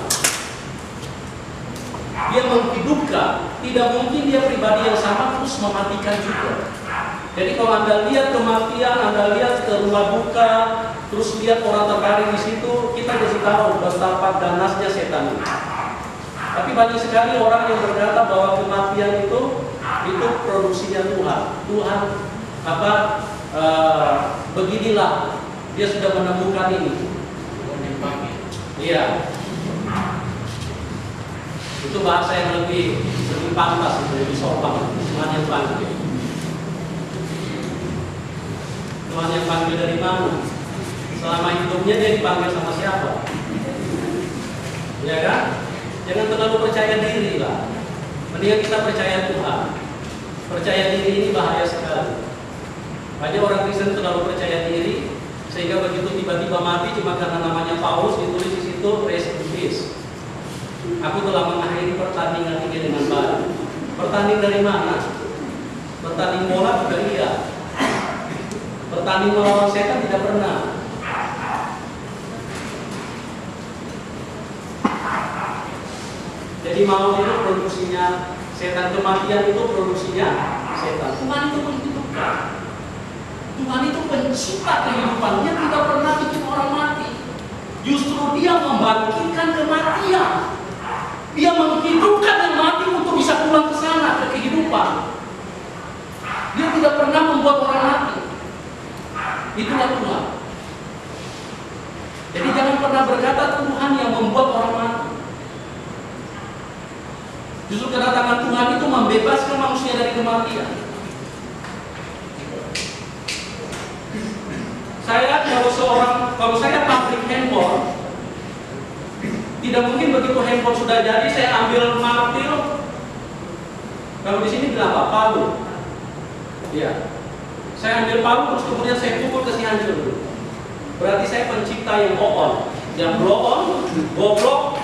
Dia menghidupkan. Tidak mungkin dia pribadi yang sama terus mematikan juga. Jadi kalau Anda lihat kematian, Anda lihat ke rumah duka, terus lihat orang terbaring di situ, kita jadi tahu betapa ganasnya setan itu. Tapi banyak sekali orang yang berkata bahwa kematian itu produksinya Tuhan. Tuhan beginilah dia sudah menemukan ini. Iya. Itu bahasa yang lebih pantas, lebih sopan. Tuhan yang panggil. Tuhan yang panggil dari mana? Selama hidupnya dia dipanggil sama siapa? Ya kan? Jangan terlalu percaya diri lah. Mendingan kita percaya Tuhan. Percaya diri ini bahaya sekali. Banyak orang Kristen terlalu percaya diri sehingga begitu tiba-tiba mati cuma karena namanya Paulus ditulis di situ rest in peace. Aku telah mengakhiri pertandingan ini dengan baik. Bertanding dari mana? Bertanding bola juga iya. Bertanding melawan setan tidak pernah. Jadi maut itu produksinya setan, kematian itu produksinya setan. Tuhan itu menghidupkan. Tuhan itu pencipta kehidupan. Dia tidak pernah bikin orang mati. Justru Dia membangkitkan kematian. Dia menghidupkan yang mati untuk bisa pulang ke sana, ke kehidupan. Dia tidak pernah membuat orang mati. Itulah Tuhan. Jadi jangan pernah berkata Tuhan yang membuat orang mati. Justru kedatangan Tuhan itu membebaskan manusia dari kematian. Kalau saya pabrik handphone, tidak mungkin begitu handphone sudah jadi saya ambil martil. Kalau di sini bilang apa? Palu. Ya. Saya ambil palu terus kemudian saya pukul ke si hancur dulu. Berarti saya pencipta yang on, yang blow on, goblok,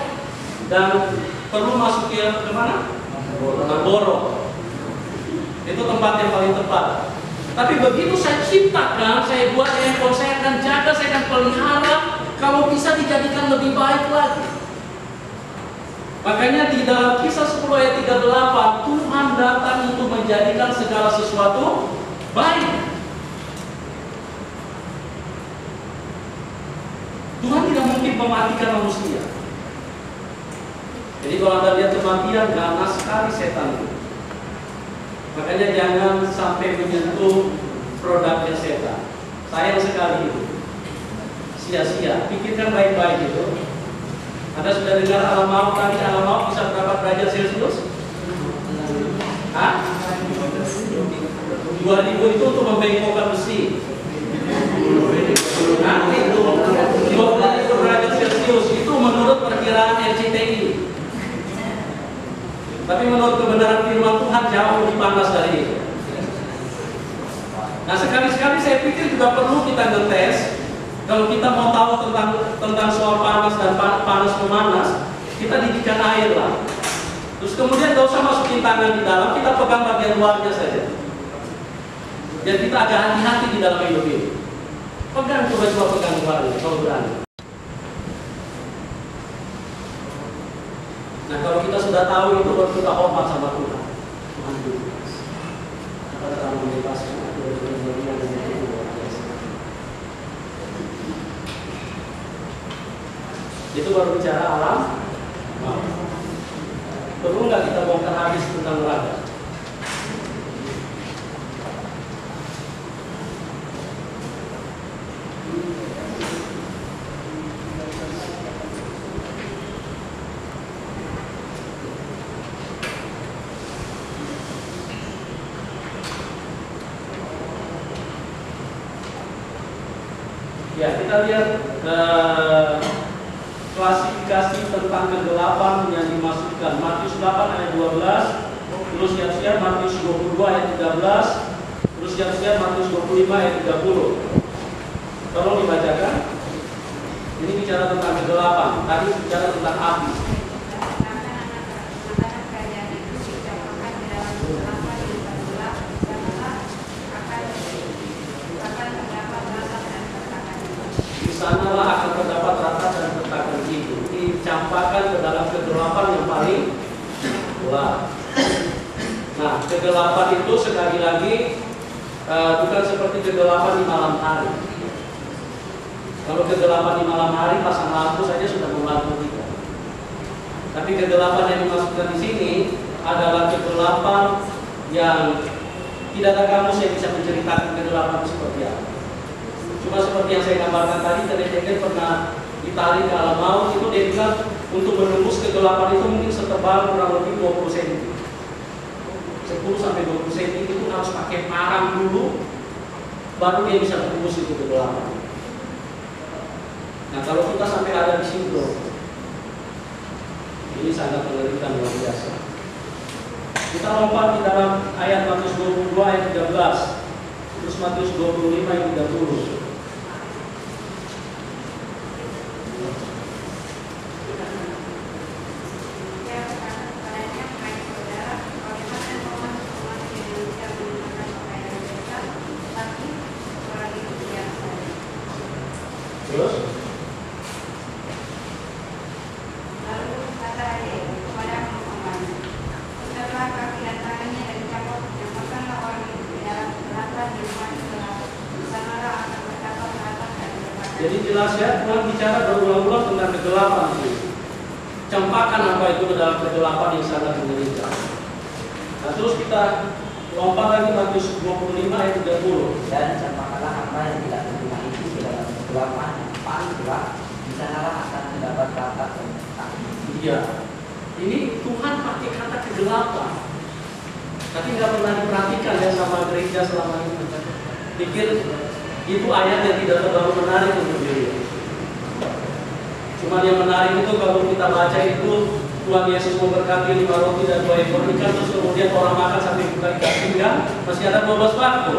dan perlu masuk ke mana? Marlboro. Itu tempat yang paling tepat. Tapi begitu saya ciptakan, saya buat handphone, saya akan jaga, saya akan pelihara. Kalau bisa dijadikan lebih baik lagi. Makanya di dalam Kisah 10 ayat 38, Tuhan datang untuk menjadikan segala sesuatu baik. Tuhan tidak mungkin mematikan manusia. Jadi kalau Anda lihat kematian, ganas sekali setan itu. Makanya jangan sampai menyentuh produknya setan. Sayang sekali itu. Sia-sia. Pikirkan baik-baik itu. Anda sudah dengar alam maut tadi? Alam maut bisa berapa derajat Celcius? Hah? 2000 itu untuk membengkokkan besi. Nanti itu 20.000 derajat Celcius itu menurut perkiraan RCTI. Tapi menurut kebenaran firman Tuhan jauh lebih panas dari itu. Nah sekali-sekali saya pikir juga perlu kita ngetes. Kalau kita mau tahu tentang soal panas dan panas memanas, kita didihkan air lah. Terus kemudian gak usah masukin tangan di dalam, kita pegang bagian luarnya saja. Dan kita agak hati-hati di dalam hidup ini. Pegang, coba pegang luarnya kalau berani. Nah kalau kita sudah tahu itu baru kita hormat sama Tuhan. Tuhan bebas. Kita telah membebaskan aku dari dunia dan itu luar biasa. Itu baru bicara alam. Perlu nggak kita bongkar habis tentang neraka? Ya, kita lihat klasifikasi tentang kegelapan yang dimasukkan. Matius 8 ayat 12, terus siap-siap Matius 22 ayat 13, terus siap-siap Matius 25 ayat 30. Tolong dibacakan. Ini bicara tentang kegelapan, tadi bicara tentang api. Sanalah akan terdapat rata dan retakan itu, dicampakkan ke dalam kegelapan yang paling gelap. Nah, kegelapan itu sekali lagi bukan seperti kegelapan di malam hari. Kalau kegelapan di malam hari pasang lampu saja sudah membantu kita. Tapi kegelapan yang dimasukkan di sini adalah kegelapan yang tidak ada kamus yang bisa menceritakan kegelapan seperti apa. Cuma seperti yang saya gambarkan tadi, Terry pernah ditarik ke alam maut, itu dia bilang untuk menembus kegelapan itu mungkin setebal kurang lebih 20 cm. 10 sampai 20 cm itu harus pakai parang dulu, baru dia bisa menembus itu kegelapan. Nah kalau kita sampai ada di situ, ini sangat mengerikan luar biasa. Kita lompat di dalam ayat Matius 22 ayat 13, terus Matius 25 ayat 30. Jadi jelas ya, Tuhan bicara berulang-ulang tentang kegelapan ini. Campakkan apa itu ke dalam kegelapan yang sangat mengerikan. Nah terus kita lompat lagi Matius 25 ayat 30. Dan campakkanlah apa yang tidak terima itu ke dalam kegelapan paling gelap, di sanalah akan terdapat kata tentang. Iya. Ini Tuhan pakai kata kegelapan. Tapi nggak pernah diperhatikan ya sama gereja selama ini. Pikir itu ayat yang tidak terlalu menarik untuk diri. Cuma yang menarik itu kalau kita baca itu Tuhan Yesus memberkati 5 roti dan 2 ekor ikan, terus kemudian orang makan sampai buka ikan pinggang, masih ada 12 bakul.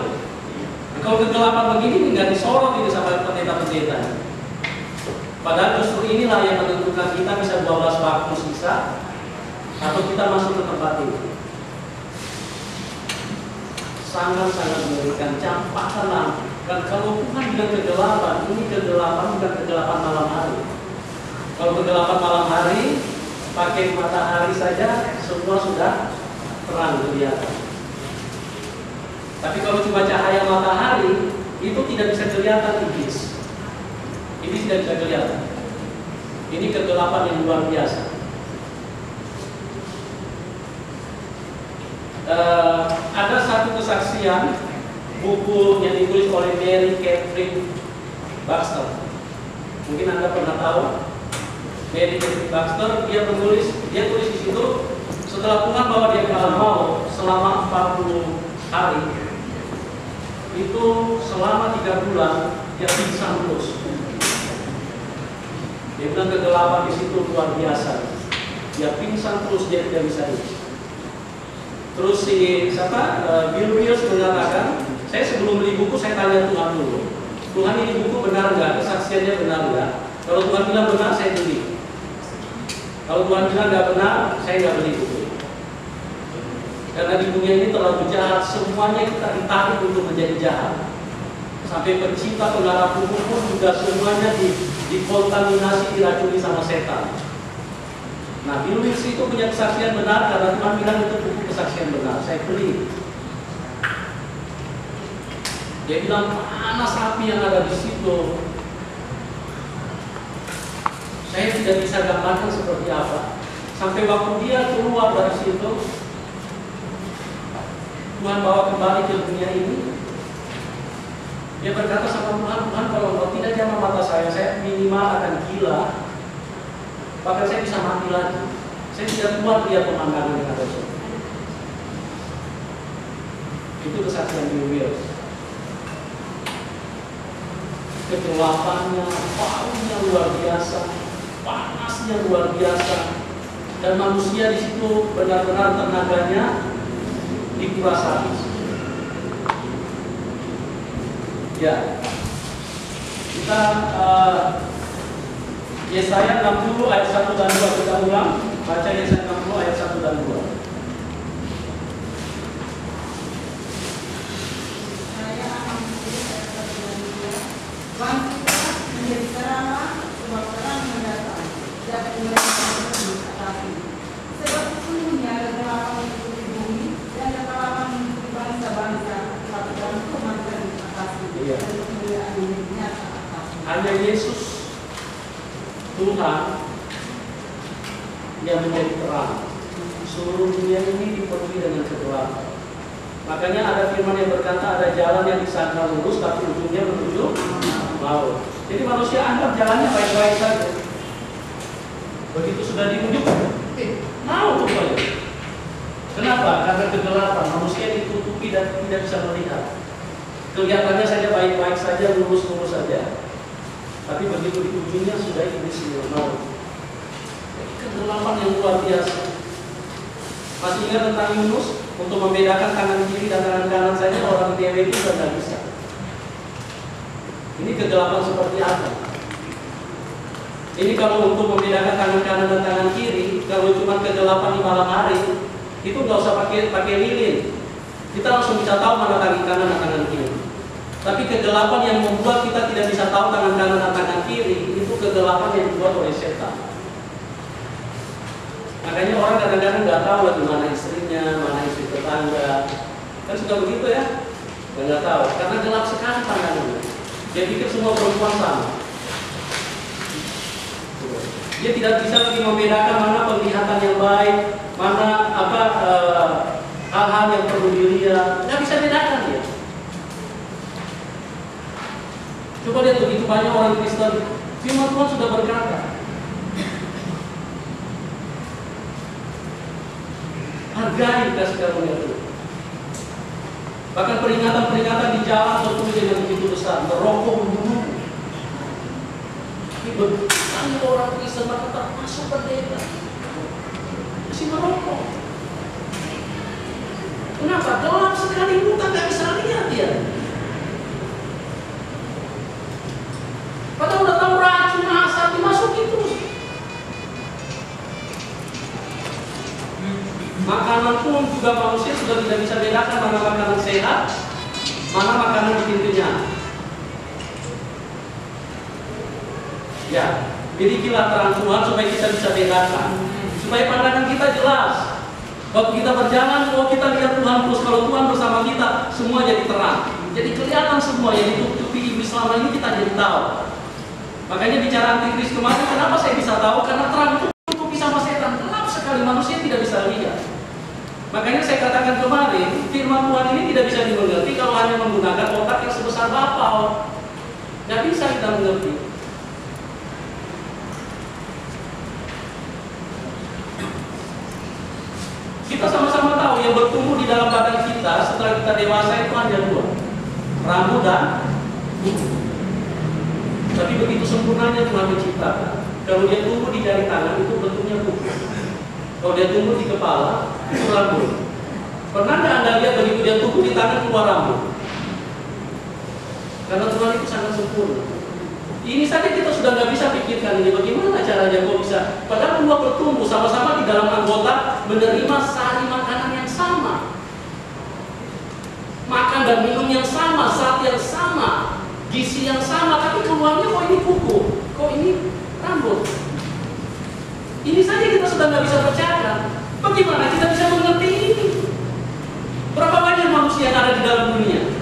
Nah, kalau kegelapan begini nggak disorot ini sama pendeta-pendeta. Padahal justru inilah yang menentukan kita bisa 12 bakul sisa atau kita masuk ke tempat ini. Sangat-sangat mengerikan, campakkan lampu. Dan kalau Tuhan bilang kegelapan, ini kegelapan bukan kegelapan malam hari. Kalau kegelapan malam hari, pakai matahari saja semua sudah terang kelihatan. Tapi kalau cuma cahaya matahari, itu tidak bisa kelihatan iblis. Ini tidak bisa kelihatan. Ini kegelapan yang luar biasa. Ada satu kesaksian buku yang ditulis oleh Mary Catherine Baxter. Mungkin Anda pernah tahu Mary Catherine Baxter. Dia tulis di situ, setelah Tuhan bawa dia ke alam maut selama 40 hari, itu selama 3 bulan dia pingsan terus. Dia bilang kegelapan di situ luar biasa. Dia pingsan terus, dia tidak bisa hidup. Terus Bill Wills mengatakan, saya sebelum beli buku saya tanya Tuhan dulu, Tuhan ini buku benar nggak, kesaksiannya benar nggak? Kalau Tuhan bilang benar, saya beli. Kalau Tuhan bilang nggak benar, saya nggak beli buku. Karena di dunia ini terlalu jahat, semuanya kita ditarik untuk menjadi jahat. Sampai pencipta pengarah buku pun juga semuanya dikontaminasi, diracuni sama setan. Nah, Bill Wills itu punya kesaksian benar karena Tuhan bilang itu buku kesaksian benar. Saya beli. Dia bilang panas api yang ada di situ. Saya tidak bisa gambarkan seperti apa. Sampai waktu dia keluar dari situ, Tuhan bawa kembali ke dunia ini. Dia berkata sama Tuhan, Tuhan kalau Engkau tidak jamah mata saya minimal akan gila. Bahkan saya bisa mati lagi. Saya tidak kuat lihat pemandangan yang ada di situ. Itu kesaksian Bill Wills. Kegelapannya, baunya luar biasa, panasnya luar biasa, dan manusia di situ benar-benar tenaganya dikuras habis. Ya, kita Yesaya 60 ayat 1 dan 2 kita ulang. Baca Yesaya 60 ayat 1 dan 2. Bangkitlah, menjadi teranglah, sebab terang mendatang, dan kemuliaan diatasi. Sebab sesungguhnya kegelapan menutupi bumi, dan kekelapan menutupi bangsa-bangsa, tetapi dalam kematian diatasi, dan kemuliaan dinyata atas. Hanya Yesus Tuhan yang menjadi terang. Seluruh dunia ini dipenuhi dengan kegelapan. Makanya ada firman yang berkata ada jalan yang disangka lurus tapi ujungnya menuju maut. Jadi manusia anggap jalannya baik-baik saja. Begitu sudah di ujung, mau rupanya. Kenapa? Karena kegelapan. Manusia ditutupi dan tidak bisa melihat. Kelihatannya saja baik-baik saja, lurus-lurus saja. Tapi begitu di ujungnya sudah iblis maut. Kegelapan yang luar biasa. Masih ingat tentang Yunus? Untuk membedakan tangan kiri dan tangan kanan saja orang DW itu sudah tidak bisa. Ini kegelapan seperti apa? Ini kalau untuk membedakan tangan kanan dan tangan kiri, kalau cuma kegelapan di malam hari, itu nggak usah pakai lilin. Kita langsung bisa tahu mana tangan kanan dan tangan kiri. Tapi kegelapan yang membuat kita tidak bisa tahu tangan kanan dan tangan kiri, itu kegelapan yang dibuat oleh setan. Makanya orang kadang-kadang nggak tahu lagi mana istrinya, mana istri tetangga. Kan suka begitu ya? Nggak tahu, karena gelap sekali pandangannya. Dia pikir semua perempuan sama. Dia tidak bisa lagi membedakan mana penglihatan yang baik, mana hal-hal yang perlu dilihat. Nggak bisa bedakan dia. Coba lihat begitu banyak orang Kristen Firman Tuhan sudah berkata, hargai kasih karunia Tuhan. Bahkan peringatan-peringatan di jalan tertulis dengan begitu besar, merokok membunuh. Tapi begitu orang Kristen maka termasuk pendeta masih merokok. Kenapa? Gelap sekali buta, nggak bisa lihat ya. Padahal udah tahu racun asap dimasukin terus. Makanan pun juga manusia sudah tidak bisa bedakan mana makanan sehat, mana makanan bikin kenyang. Ya, milikilah terang Tuhan supaya kita bisa bedakan, supaya pandangan kita jelas. Waktu kita berjalan, kalau kita lihat Tuhan terus, kalau Tuhan bersama kita, semua jadi terang. Jadi kelihatan semua yang ditutupi iblis selama ini kita jadi tahu. Makanya bicara antikris kemarin, kenapa saya bisa tahu? Karena terang itu ditutupi sama setan, gelap sekali, manusia tidak bisa lihat. Makanya saya katakan kemarin, firman Tuhan ini tidak bisa dimengerti kalau hanya menggunakan otak yang sebesar bapau. Nggak bisa kita mengerti. Kita sama-sama tahu yang bertumbuh di dalam badan kita setelah kita dewasa itu hanya dua, rambut dan kuku. Tapi begitu sempurnanya Tuhan menciptakan. Kalau dia tumbuh di jari tangan itu bentuknya kuku. Kalau dia tumbuh di kepala itu rambut. Pernah nggak Anda lihat begitu dia tumbuh di tangan keluar rambut? Karena Tuhan itu sangat sempurna. Ini saja kita sudah nggak bisa pikirkan ini bagaimana caranya kok bisa. Padahal dua bertumbuh sama-sama di dalam anggota menerima sari makanan yang sama, makan dan minum yang sama, saat yang sama, gizi yang sama, tapi keluarnya kok ini kuku, kok ini rambut. Ini saja kita sudah nggak bisa percaya. Bagaimana kita bisa mengerti ini? Berapa banyak manusia yang ada di dalam dunia?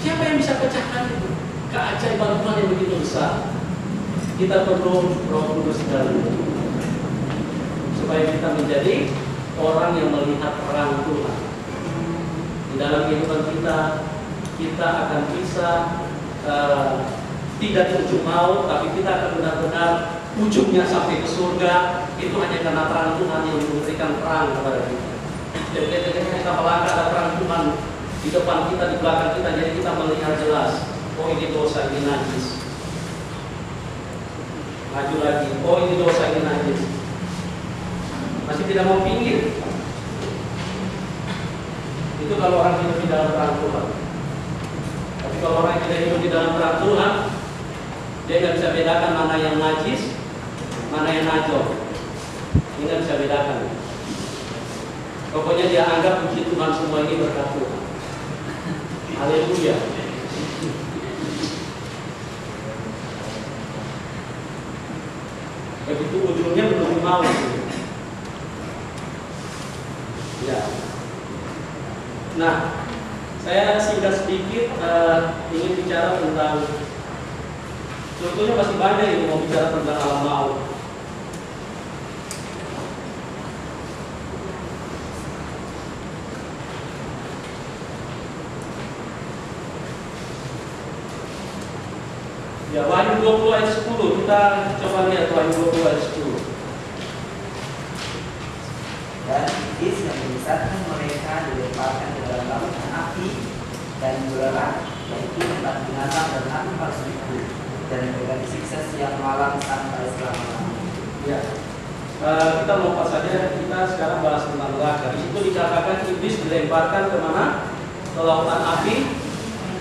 Siapa yang bisa pecahkan itu? Keajaiban Tuhan yang begitu besar. Kita perlu Roh Kudus dalam supaya kita menjadi orang yang melihat terang Tuhan. Di dalam kehidupan kita akan bisa tidak ujung maut, tapi kita akan benar-benar ujungnya sampai ke surga. Itu hanya karena terang Tuhan yang memberikan terang kepada kita. Jadi ketika kita melangkah ada terang Tuhan di depan kita, di belakang kita, jadi kita melihat jelas, oh ini dosa, ini najis. Maju lagi, oh ini dosa, ini najis. Masih tidak mau pinggir. Itu kalau orang hidup di dalam terang Tuhan. Tapi kalau orang yang tidak hidup di dalam terang Tuhan, dia nggak bisa bedakan mana yang najis, mana yang najis. Dia nggak bisa bedakan. Pokoknya dia anggap puji Tuhan semua ini berkat Tuhan. Haleluya. Begitu ujungnya belum mau. Ya. Nah, saya singkat sedikit ingin bicara tentang, sebetulnya masih banyak yang mau bicara tentang alam maut. Ya, Wahyu 20 ayat 10, kita coba lihat Wahyu 20 ayat 10. Dan iblis yang menyesatkan mereka dilemparkan ke dalam lautan api dan belerang, yaitu tempat binatang dan api palsu itu, dan mereka disiksa siang malam sampai selama-lamanya. Ya, kita lompat saja. Kita sekarang bahas tentang neraka. Di situ dikatakan iblis dilemparkan ke mana? Ke lautan api,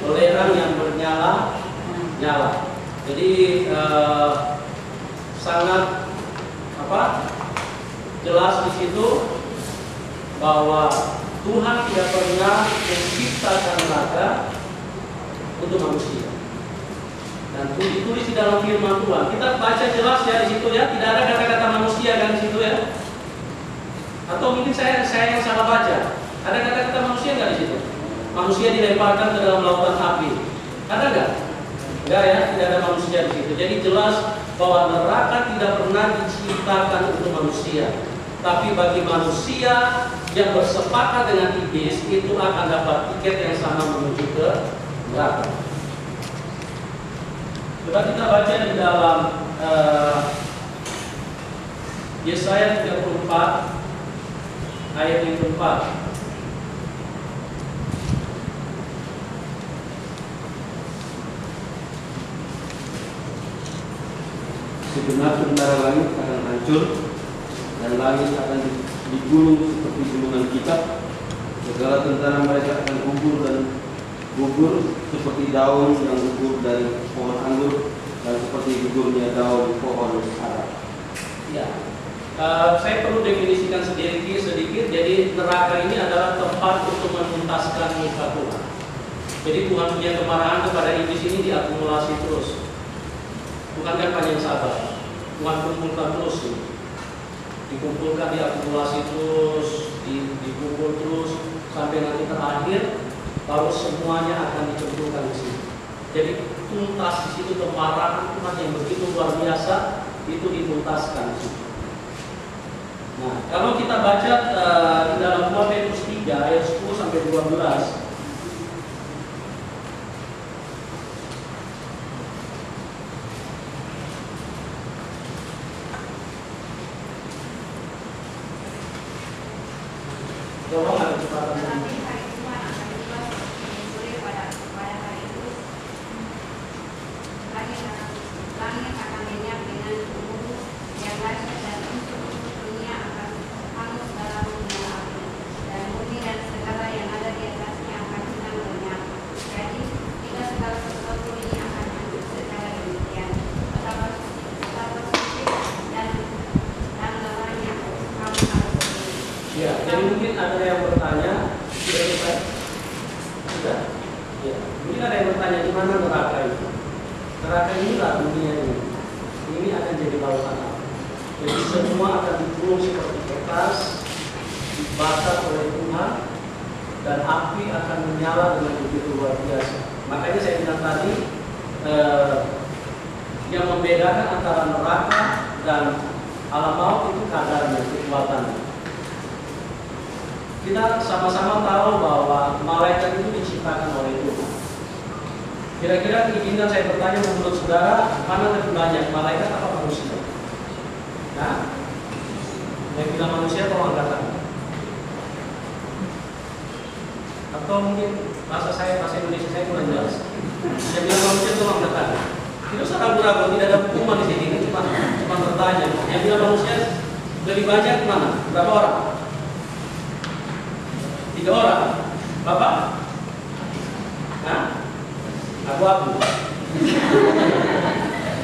belerang yang bernyala-nyala. Jadi sangat jelas di situ bahwa Tuhan tidak pernah menciptakan neraka untuk manusia. Dan itu ditulis di dalam firman Tuhan. Kita baca jelas ya di situ ya, tidak ada kata-kata manusia kan di situ ya. Atau mungkin saya yang salah baca. Ada kata-kata manusia nggak di situ? Manusia dilemparkan ke dalam lautan api. Ada nggak? Enggak ya, tidak ada manusia di situ. Jadi jelas bahwa neraka tidak pernah diciptakan untuk manusia. Tapi bagi manusia yang bersepakat dengan iblis itu akan dapat tiket yang sama menuju ke neraka. Coba kita baca di dalam Yesaya 34 ayat yang keempat. Segenap tentara langit akan hancur dan langit akan digulung seperti gulungan kitab. Segala tentara mereka akan gugur seperti daun yang gugur dari pohon anggur dan seperti gugurnya daun pohon ara. Ya, saya perlu definisikan sedikit. Jadi neraka ini adalah tempat untuk menuntaskan muka Tuhan. Jadi Tuhan punya kemarahan kepada iblis ini diakumulasi terus. Tuhan kan panjang sabar. Tuhan kumpulkan terus, dikumpulkan, diakumulasi terus, dikumpul terus sampai nanti terakhir, baru semuanya akan dikumpulkan di sini. Jadi tuntas di situ, kemarahan Tuhan yang begitu luar biasa itu dituntaskan di situ. Nah, kalau kita baca di dalam 2 Petrus 3 ayat 10 sampai 12. Tolong ada kecepatan. Tetapi hari Tuhan akan tiba seperti menyusul pada hari itu. Langit akan lenyap dengan gemuruh yang dahsyat dan unsur-unsur dunia akan hangus dalam menyala api, dan bumi dan segala yang ada di atasnya akan hilang lenyap. Jadi tidak segala sesuatu ini akan hancur secara demikian. Betapa suci dan lamanya kamu harus berdiri. Ya, jadi mungkin ada yang bertanya, sudah? Ya, mungkin ada yang bertanya di mana neraka itu? Neraka inilah dunia ini. Ini akan jadi lautan api. Jadi semua akan digulung seperti kertas, dibakar oleh Tuhan, dan api akan menyala dengan begitu luar biasa. Makanya saya bilang tadi, yang membedakan antara neraka dan alam maut itu kadarnya, kekuatannya. Kita sama-sama tahu bahwa malaikat itu diciptakan oleh Tuhan. Kira-kira izinkan saya bertanya menurut saudara, mana lebih banyak, malaikat atau manusia? Nah, yang bilang manusia tolong angkat tangan. Atau mungkin bahasa Indonesia saya kurang jelas. Yang bilang manusia tolong angkat tangan. Tidak usah ragu-ragu, tidak ada hukuman di sini. Ini cuma bertanya. Yang bilang manusia lebih banyak mana? Berapa orang? 3 orang. Bapak? Nah, aku.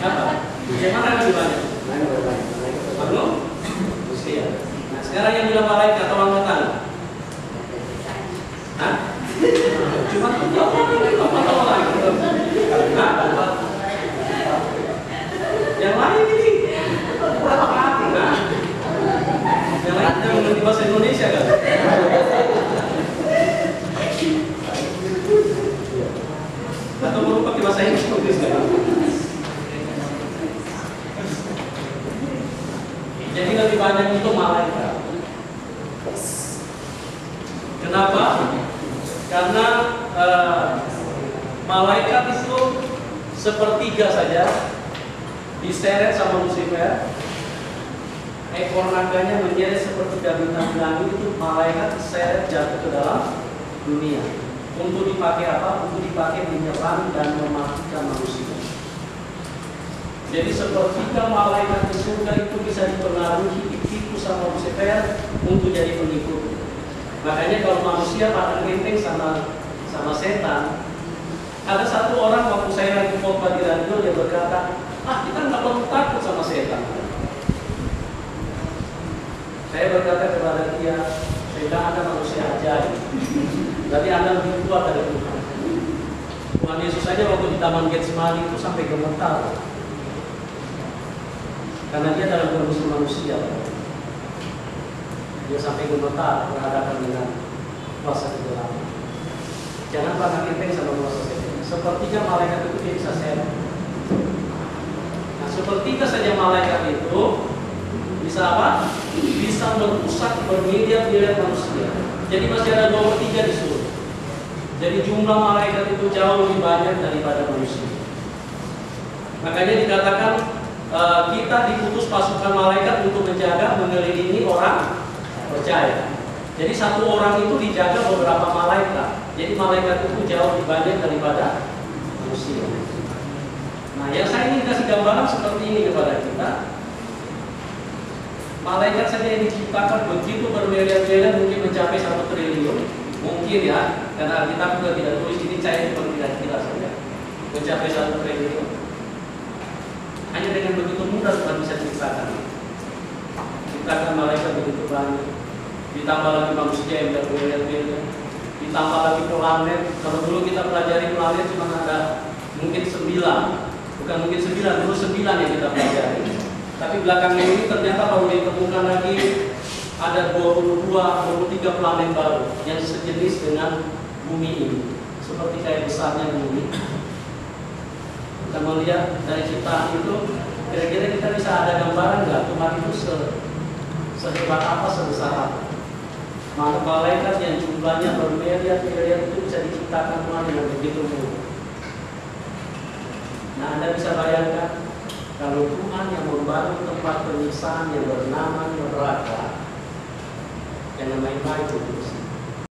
Apa? Yang mana lebih banyak? Maklum? Manusia. Nah, sekarang yang bilang malaikat atau angkatan? Hah? Cuma apa lagi? Nah, yang lain ini? Nah, yang lain yang mengerti bahasa Indonesia kan? Atau mau pakai bahasa Inggris kan? Jadi lebih banyak itu malaikat. Kenapa? Karena malaikat itu sepertiga saja diseret sama Lucifer. Ekor naganya menjadi sepertiga bintang di langit, itu malaikat diseret jatuh ke dalam dunia. Untuk dipakai apa? Untuk dipakai menyerang dan mematikan manusia. Jadi sepertiga malaikat di surga itu bisa dipengaruhi, ditipu sama Lucifer untuk jadi pengikut. Makanya kalau manusia pada genteng sama setan, ada satu orang waktu saya lagi khotbah di radio, dia berkata, kita nggak perlu takut sama setan. Saya berkata kepada dia, saya bilang Anda manusia ajaib. Berarti Anda lebih kuat dari Tuhan. Tuhan Yesus saja waktu di Taman Getsemani itu sampai gemetar. Karena dia dalam kondisi manusia. Dia sampai gemetar berhadapan dengan kuasa kegelapan. Jangan pernah genteng sama kuasa setan. Sepertiga malaikat itu dia bisa seret. Nah, sepertiga saja malaikat itu Bisa apa? Bisa merusak bermiliar-miliar manusia. Jadi masih ada 2/3 di surga. Jadi jumlah malaikat itu jauh lebih banyak daripada manusia. Makanya dikatakan kita diutus pasukan malaikat untuk menjaga, mengelilingi orang percaya. Jadi satu orang itu dijaga beberapa malaikat. Jadi malaikat itu jauh lebih banyak daripada manusia. Nah, yang saya ingin kasih gambaran seperti ini kepada kita. Malaikat saja yang diciptakan begitu bermiliar-miliar, mungkin mencapai 1 triliun. Mungkin ya, karena kita juga tidak tulis ini, saya tidak saja. Mencapai 1 triliun. Hanya dengan begitu mudah Tuhan bisa ciptakan. Ciptakan malaikat begitu banyak. Ditambah lagi manusia yang bermiliar-miliar. Ditambah lagi planet. Kalau dulu kita pelajari planet cuma ada mungkin 9. Bukan mungkin 9, dulu 9 yang kita pelajari. Tapi belakangan ini ternyata baru ditemukan lagi ada 23 planet baru yang sejenis dengan bumi ini. Seperti kayak besarnya bumi. Kita melihat dari ciptaan itu, kira-kira kita bisa ada gambaran nggak Tuhan itu sehebat apa, sebesar apa? Malaikat yang jumlahnya bermiliar-miliar itu bisa diciptakan Tuhan dengan begitu mudah. Nah, Anda bisa bayangkan kalau Tuhan yang membangun tempat penyiksaan yang bernama neraka, yang namanya itu